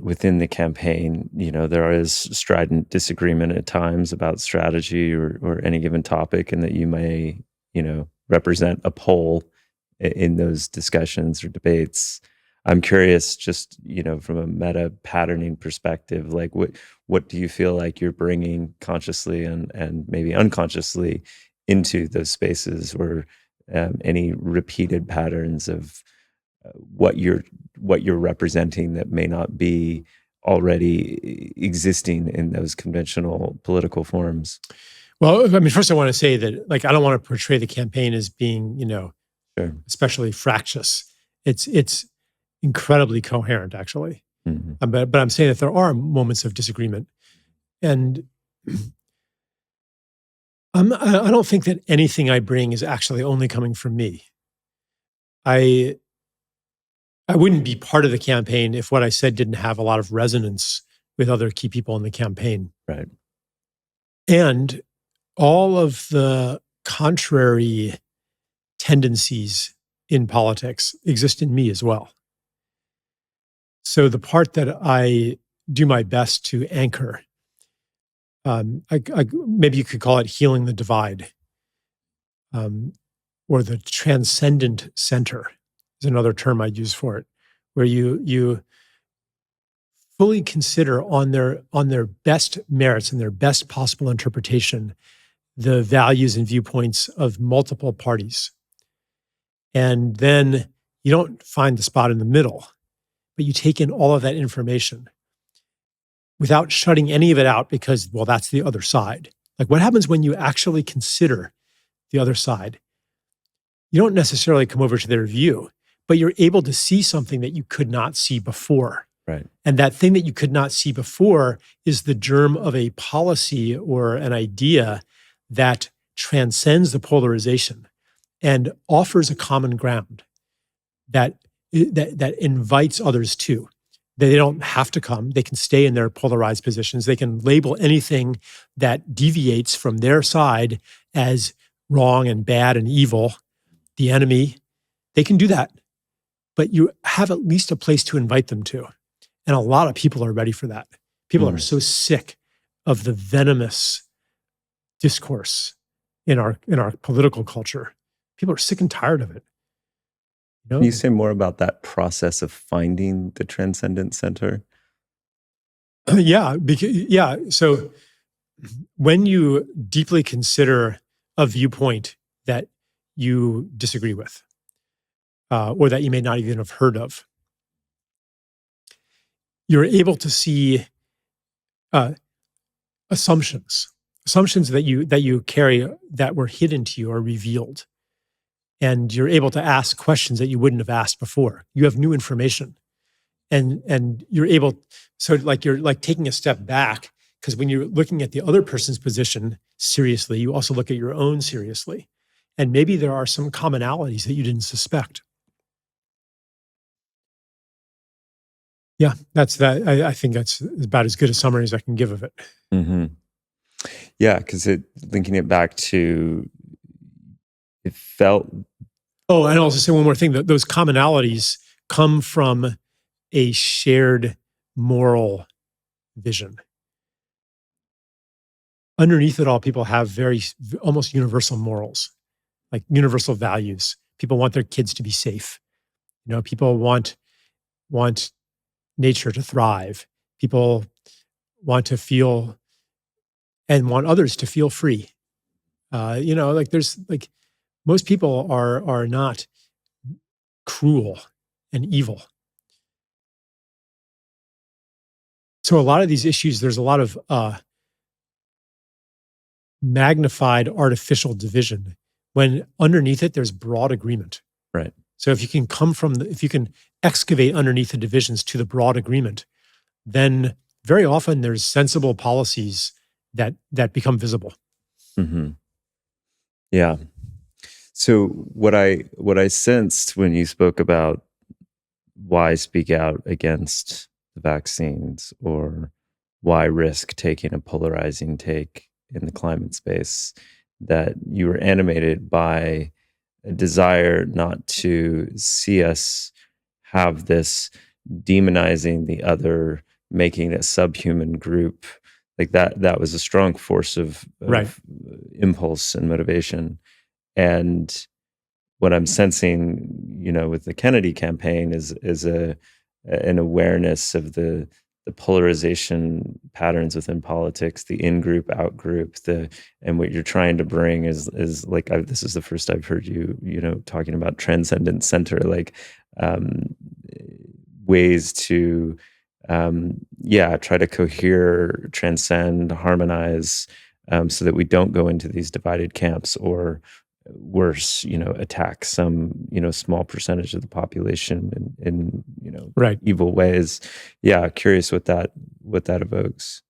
within the campaign, there is strident disagreement at times about strategy or any given topic, and that you may, represent a pole in those discussions or debates. I'm curious, just, from a meta patterning perspective, like what do you feel like you're bringing consciously and maybe unconsciously into those spaces, or any repeated patterns of what you're representing that may not be already existing in those conventional political forms? Well, I mean, first I want to say that, like, I don't want to portray the campaign as being, Sure. especially fractious. It's incredibly coherent, actually. Mm-hmm. But I'm saying that there are moments of disagreement, and I don't think that anything I bring is actually only coming from me. I wouldn't be part of the campaign if what I said didn't have a lot of resonance with other key people in the campaign. Right. And all of the contrary tendencies in politics exist in me as well. So the part that I do my best to anchor, maybe you could call it healing the divide, or the transcendent center is another term I'd use for it, where you fully consider on their best merits and their best possible interpretation the values and viewpoints of multiple parties. And then you don't find the spot in the middle, but you take in all of that information without shutting any of it out because, well, that's the other side. Like, what happens when you actually consider the other side? You don't necessarily come over to their view, but you're able to see something that you could not see before. Right. And that thing that you could not see before is the germ of a policy or an idea that transcends the polarization and offers a common ground that invites others to. They don't have to come. They can stay in their polarized positions. They can label anything that deviates from their side as wrong and bad and evil, the enemy. They can do that, but you have at least a place to invite them to. And a lot of people are ready for that. People are so sick of the venomous discourse in our political culture. People are sick and tired of it. Can you say more about that process of finding the transcendent center? Yeah. So when you deeply consider a viewpoint that you disagree with, or that you may not even have heard of, you're able to see assumptions that you carry that were hidden to you or revealed. And you're able to ask questions that you wouldn't have asked before. You have new information, and you're able. So, like, you're like taking a step back, because when you're looking at the other person's position seriously, you also look at your own seriously, and maybe there are some commonalities that you didn't suspect. Yeah, that's that. I think that's about as good a summary as I can give of it. Mm-hmm. Yeah, because linking it back to, it felt. Oh, and I'll also say one more thing, that those commonalities come from a shared moral vision. Underneath it all, people have very almost universal morals, like universal values. People want their kids to be safe. People want nature to thrive. People want to feel and want others to feel free. There's like most people are not cruel and evil. So a lot of these issues, there's a lot of magnified artificial division when underneath it there's broad agreement. Right. So if you can if you can excavate underneath the divisions to the broad agreement, then very often there's sensible policies that become visible. Mm-hmm. Yeah. So what I sensed when you spoke about why speak out against the vaccines, or why risk taking a polarizing take in the climate space, that you were animated by a desire not to see us have this demonizing the other, making a subhuman group. Like that was a strong force of Right. impulse and motivation. And what I'm sensing, with the Kennedy campaign is an awareness of the polarization patterns within politics, the in-group, out-group, and what you're trying to bring is like, this is the first I've heard you talking about transcendent center, like ways to try to cohere, transcend, harmonize, so that we don't go into these divided camps, or worse, attack some, small percentage of the population in Right. evil ways. Yeah, curious what that evokes.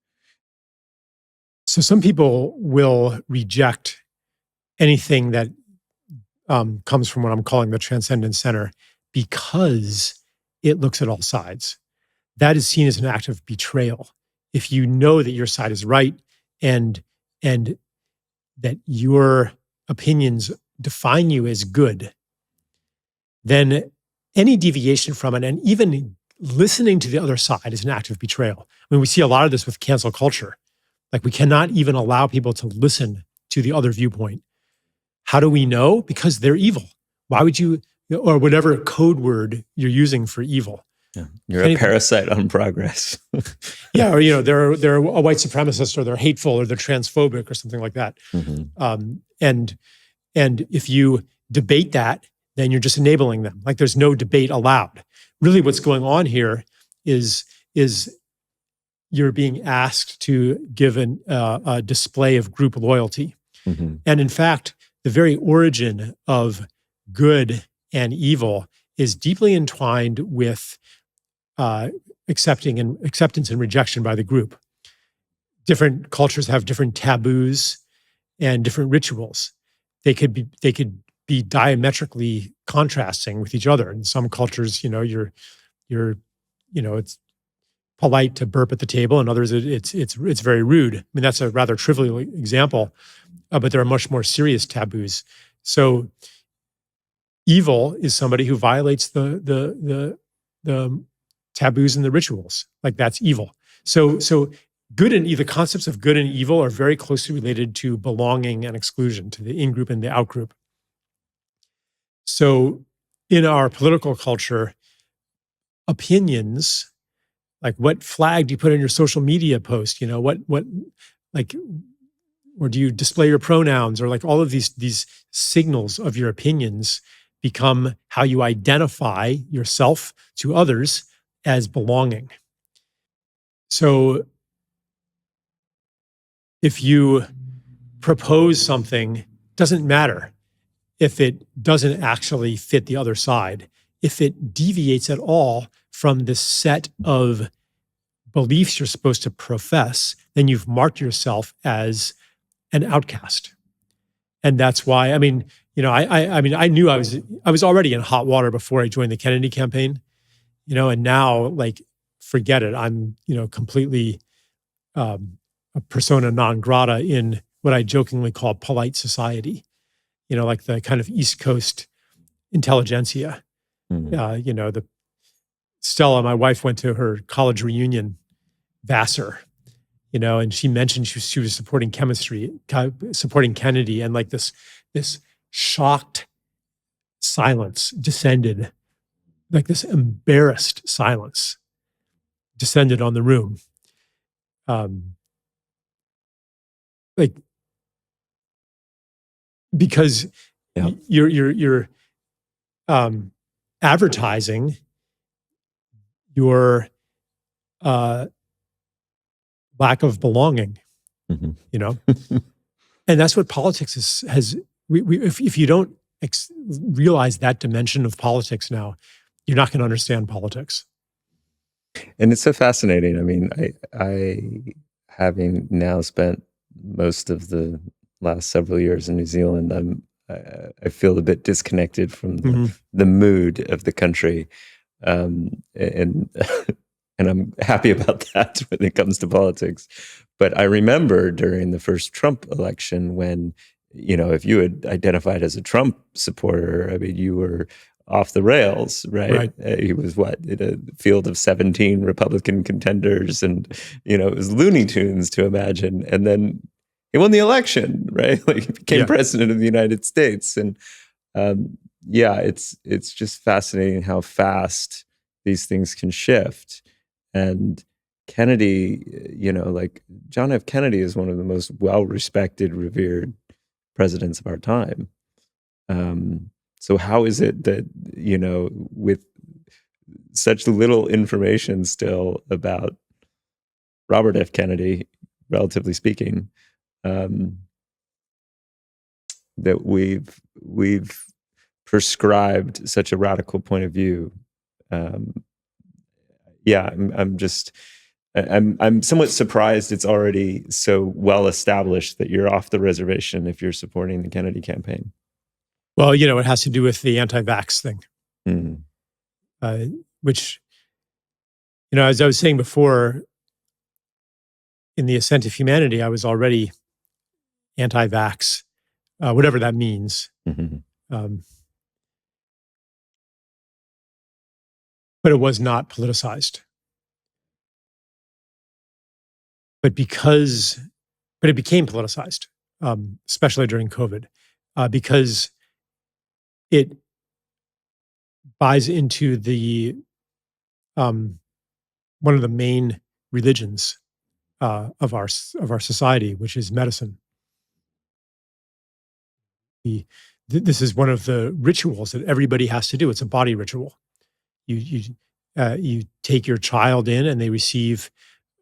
So some people will reject anything that comes from what I'm calling the Transcendent Center because it looks at all sides. That is seen as an act of betrayal. If you know that your side is right and that your opinions define you as good, then any deviation from it, and even listening to the other side, is an act of betrayal. I mean, we see a lot of this with cancel culture. Like, we cannot even allow people to listen to the other viewpoint. How do we know? Because they're evil. Why would you, or whatever code word you're using for evil. Yeah. You're a parasite on progress. Yeah, or they're a white supremacist, or they're hateful, or they're transphobic, or something like that. Mm-hmm. And if you debate that, then you're just enabling them. Like, there's no debate allowed. Really, what's going on here is you're being asked to give a display of group loyalty. Mm-hmm. And in fact, the very origin of good and evil is deeply entwined with acceptance and rejection by the group. Different cultures have different taboos and different rituals. They could be diametrically contrasting with each other. In some cultures, it's polite to burp at the table, and others it's very rude. I mean, that's a rather trivial example, but there are much more serious taboos. So, evil is somebody who violates the taboos and the rituals. Like, that's evil. So good and the concepts of good and evil are very closely related to belonging and exclusion, to the in-group and the out-group. So in our political culture, opinions, like what flag do you put in your social media post? What or do you display your pronouns, or like all of these signals of your opinions become how you identify yourself to others as belonging. So if you propose something, doesn't matter if it doesn't actually fit the other side. If it deviates at all from the set of beliefs you're supposed to profess, then you've marked yourself as an outcast. And that's why, I mean, I knew I was already in hot water before I joined the Kennedy campaign, and now, like, forget it. I'm, completely a persona non grata in what I jokingly call polite society. Like the kind of East Coast intelligentsia. The Stella, my wife, went to her college reunion, Vassar, and she mentioned she was supporting chemistry, supporting Kennedy, and like this shocked silence descended, like this embarrassed silence descended on the room. Like, because you're advertising your lack of belonging, and that's what politics has. If you don't realize that dimension of politics now, you're not going to understand politics. And it's so fascinating. I mean, I having now spent most of the last several years in New Zealand, I feel a bit disconnected from the mood of the country, and I'm happy about that when it comes to politics. But I remember during the first Trump election when, if you had identified as a Trump supporter, I mean, you were off the rails, right? He was in a field of 17 Republican contenders, and it was Looney Tunes to imagine. And then he won the election, right? Like he became president of the United States. And it's just fascinating how fast these things can shift. And Kennedy, like John F. Kennedy is one of the most well-respected, revered presidents of our time. So how is it that, with such little information still about Robert F. Kennedy, relatively speaking, that we've prescribed such a radical point of view? I'm somewhat surprised it's already so well established that you're off the reservation if you're supporting the Kennedy campaign. Well, it has to do with the anti-vax thing, which, as I was saying before, in the Ascent of Humanity, I was already anti-vax, whatever that means. But it was not politicized. But it became politicized, especially during COVID, because it buys into the one of the main religions of our society, which is medicine. This is one of the rituals that everybody has to do. It's a body ritual. You take your child in, and they receive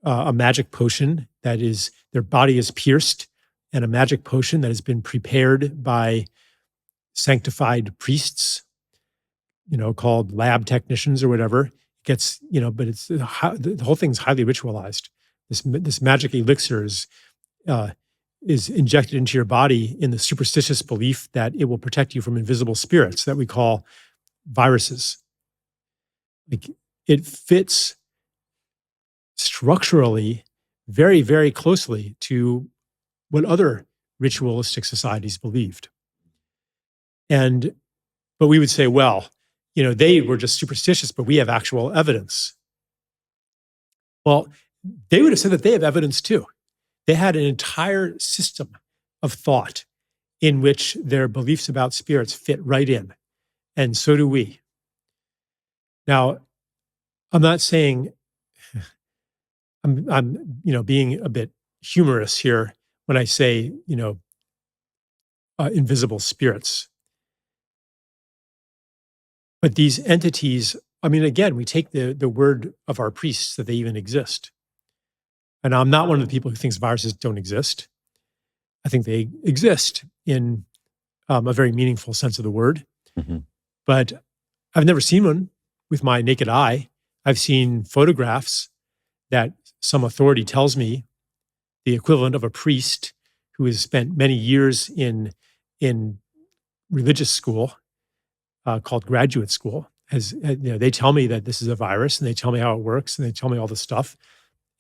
a magic potion that is, their body is pierced, and a magic potion that has been prepared by sanctified priests, called lab technicians or whatever. Gets, but it's the whole thing's highly ritualized. This magic elixir is injected into your body in the superstitious belief that it will protect you from invisible spirits that we call viruses. Like, it fits structurally very, very closely to what other ritualistic societies believed. But we would say, well, they were just superstitious, but we have actual evidence. Well, they would have said that they have evidence too. They had an entire system of thought in which their beliefs about spirits fit right in. And so do we. Now, I'm not saying, I'm being a bit humorous here when I say, invisible spirits. But these entities, again, we take the word of our priests that they even exist. And I'm not one of the people who thinks viruses don't exist. I think they exist in a very meaningful sense of the word. But I've never seen one with my naked eye. I've seen photographs that some authority tells me, the equivalent of a priest who has spent many years in religious school, called graduate school, they tell me that this is a virus, and they tell me how it works, and they tell me all this stuff.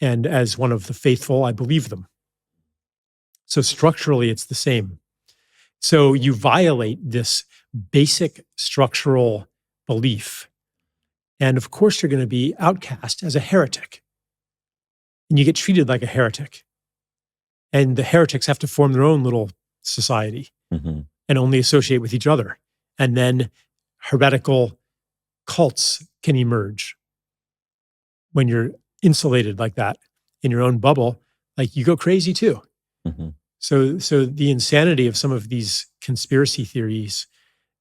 And as one of the faithful, I believe them. So structurally, it's the same. So you violate this basic structural belief, and of course you're going to be outcast as a heretic, and you get treated like a heretic. And the heretics have to form their own little society and only associate with each other. And then heretical cults can emerge. When you're insulated like that in your own bubble, like you go crazy too. So the insanity of some of these conspiracy theories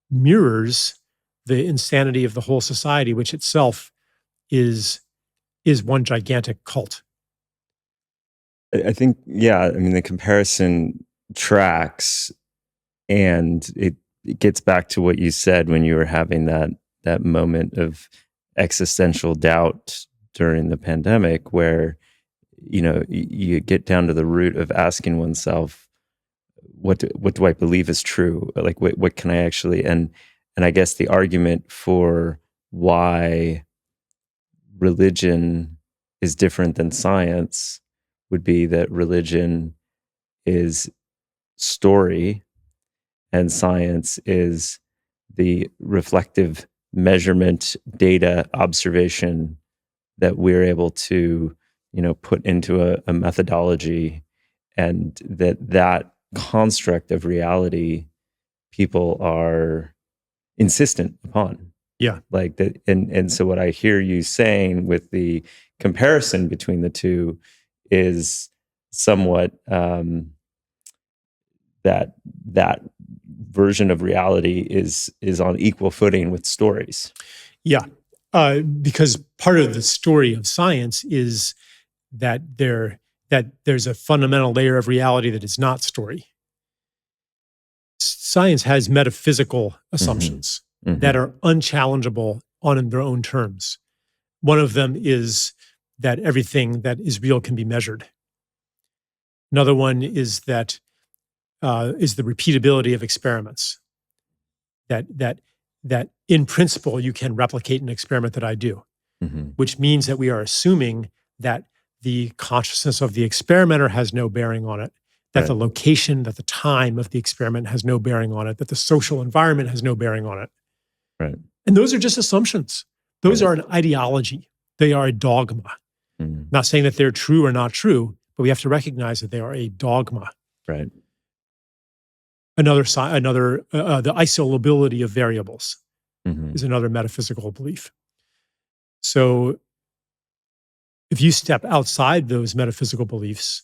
mirrors the insanity of the whole society, which itself is one gigantic cult. I think, yeah, I mean, the comparison tracks, and it gets back to what you said when you were having that moment of existential doubt during the pandemic, where, you get down to the root of asking oneself, what do I believe is true? Like, what can I actually, and I guess the argument for why religion is different than science would be that religion is story and science is the reflective measurement, data, observation that we're able to, put into a methodology, and that construct of reality people are insistent upon. Yeah. Like that. And so what I hear you saying with the comparison between the two is somewhat that version of reality is on equal footing with stories. Yeah, because part of the story of science is that there's a fundamental layer of reality that is not story. Science has metaphysical assumptions that are unchallengeable on their own terms. One of them is that everything that is real can be measured. Another one is that is the repeatability of experiments. That in principle you can replicate an experiment that I do, which means that we are assuming that the consciousness of the experimenter has no bearing on it, that the location, that the time of the experiment has no bearing on it, that the social environment has no bearing on it. Right. And those are just assumptions. Those are an ideology. They are a dogma. Not saying that they're true or not true, but we have to recognize that they are a dogma. Right. The isolability of variables is another metaphysical belief. So if you step outside those metaphysical beliefs,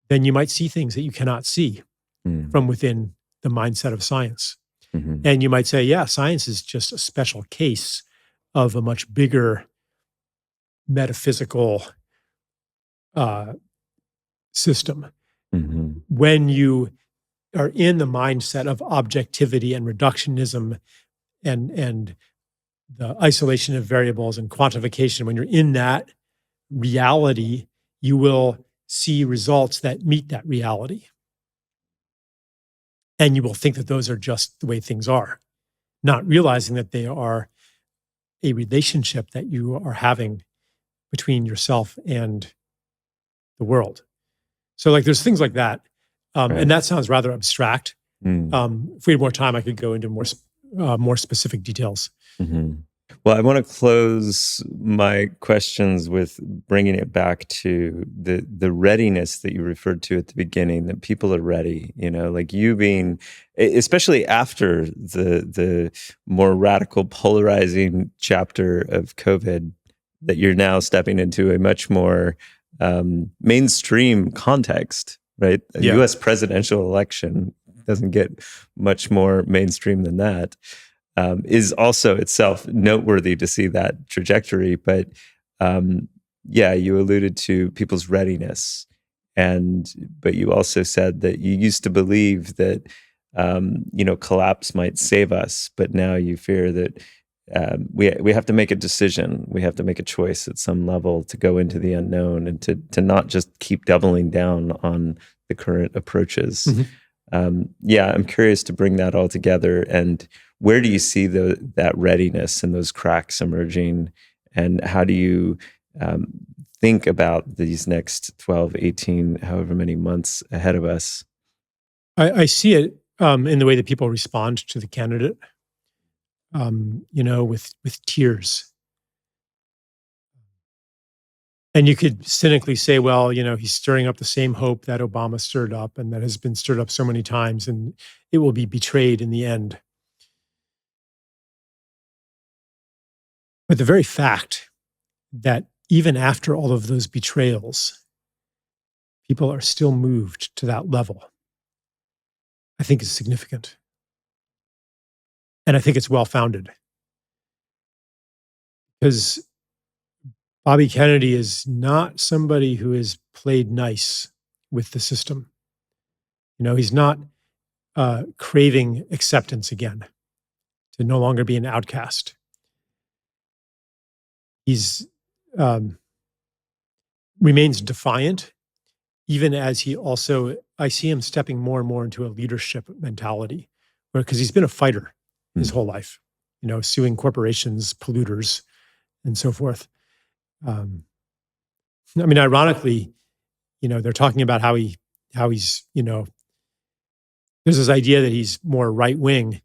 then you might see things that you cannot see from within the mindset of science. And you might say, yeah, science is just a special case of a much bigger metaphysical system. When you are in the mindset of objectivity and reductionism and the isolation of variables and quantification, when you're in that reality, you will see results that meet that reality. And you will think that those are just the way things are, not realizing that they are a relationship that you are having between yourself and the world. So like there's things like that. And that sounds rather abstract. If we had more time, I could go into more specific details. Well, I want to close my questions with bringing it back to the readiness that you referred to at the beginning, that people are ready, like you being, especially after the more radical, polarizing chapter of COVID, that you're now stepping into a much more mainstream context, right? A U.S. presidential election doesn't get much more mainstream than that. Is also itself noteworthy to see that trajectory. But you alluded to people's readiness. But you also said that you used to believe that, collapse might save us, but now you fear that we have to make a decision. We have to make a choice at some level to go into the unknown and to not just keep doubling down on the current approaches. I'm curious to bring that all together and where do you see that readiness and those cracks emerging? And how do you think about these next 12, 18, however many months ahead of us? I see it in the way that people respond to the candidate, with tears. And you could cynically say, well, he's stirring up the same hope that Obama stirred up and that has been stirred up so many times, and it will be betrayed in the end. But the very fact that even after all of those betrayals, people are still moved to that level, I think is significant. And I think it's well-founded. Because Bobby Kennedy is not somebody who has played nice with the system. He's not craving acceptance again, to no longer be an outcast. He's remains defiant, even as he also, I see him stepping more and more into a leadership mentality, because he's been a fighter his whole life, suing corporations, polluters, and so forth. Ironically, they're talking about how he's, there's this idea that he's more right wing,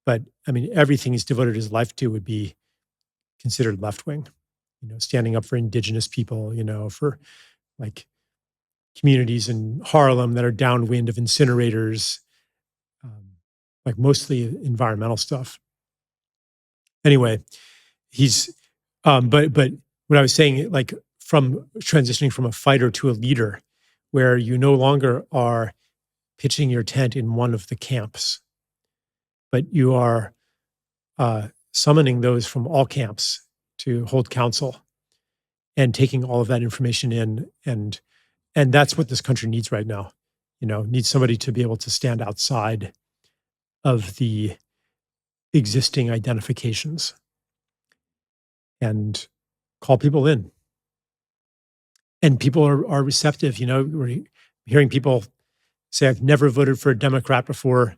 but everything he's devoted his life to would be considered left wing. Standing up for indigenous people, for like communities in Harlem that are downwind of incinerators, like mostly environmental stuff. Anyway, he's, but what I was saying, like from transitioning from a fighter to a leader, where you no longer are pitching your tent in one of the camps, but you are summoning those from all camps to hold counsel and taking all of that information in. And that's what this country needs right now. Needs somebody to be able to stand outside of the existing identifications and call people in. And people are receptive. We're hearing people say, I've never voted for a Democrat before,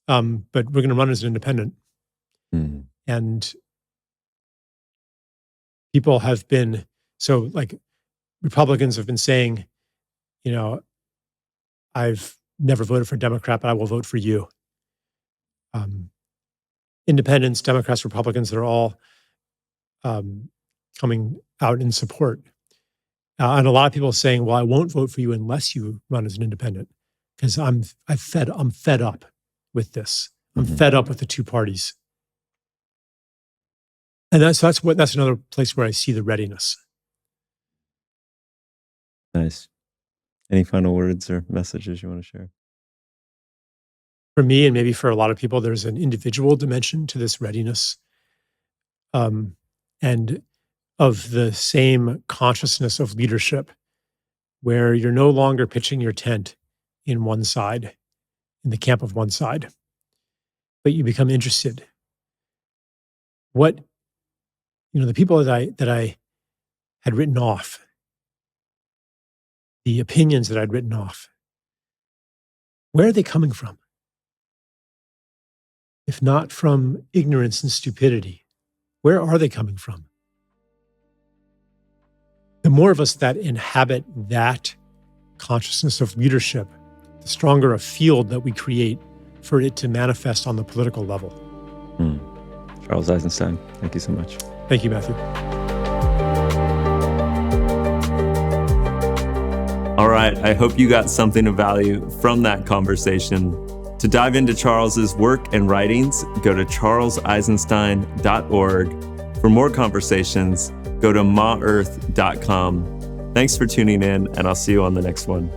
but we're going to run as an independent. Mm. And people have been, so like Republicans have been saying, I've never voted for a Democrat, but I will vote for you. Independents, Democrats, Republicans, they're all coming out in support. And a lot of people are saying, well, I won't vote for you unless you run as an independent, because I'm fed up with this. I'm fed up with the two parties. And that's another place where I see the readiness. Nice. Any final words or messages you want to share? For me, and maybe for a lot of people, there's an individual dimension to this readiness, and of the same consciousness of leadership, where you're no longer pitching your tent in one side, in the camp of one side, but you become interested. What, the people that I had written off, the opinions that I'd written off, where are they coming from? If not from ignorance and stupidity, where are they coming from? The more of us that inhabit that consciousness of leadership, the stronger a field that we create for it to manifest on the political level. Charles Eisenstein, thank you so much. Thank you, Matthew. All right, I hope you got something of value from that conversation. To dive into Charles's work and writings, go to charleseisenstein.org. For more conversations, go to maearth.com. Thanks for tuning in, and I'll see you on the next one.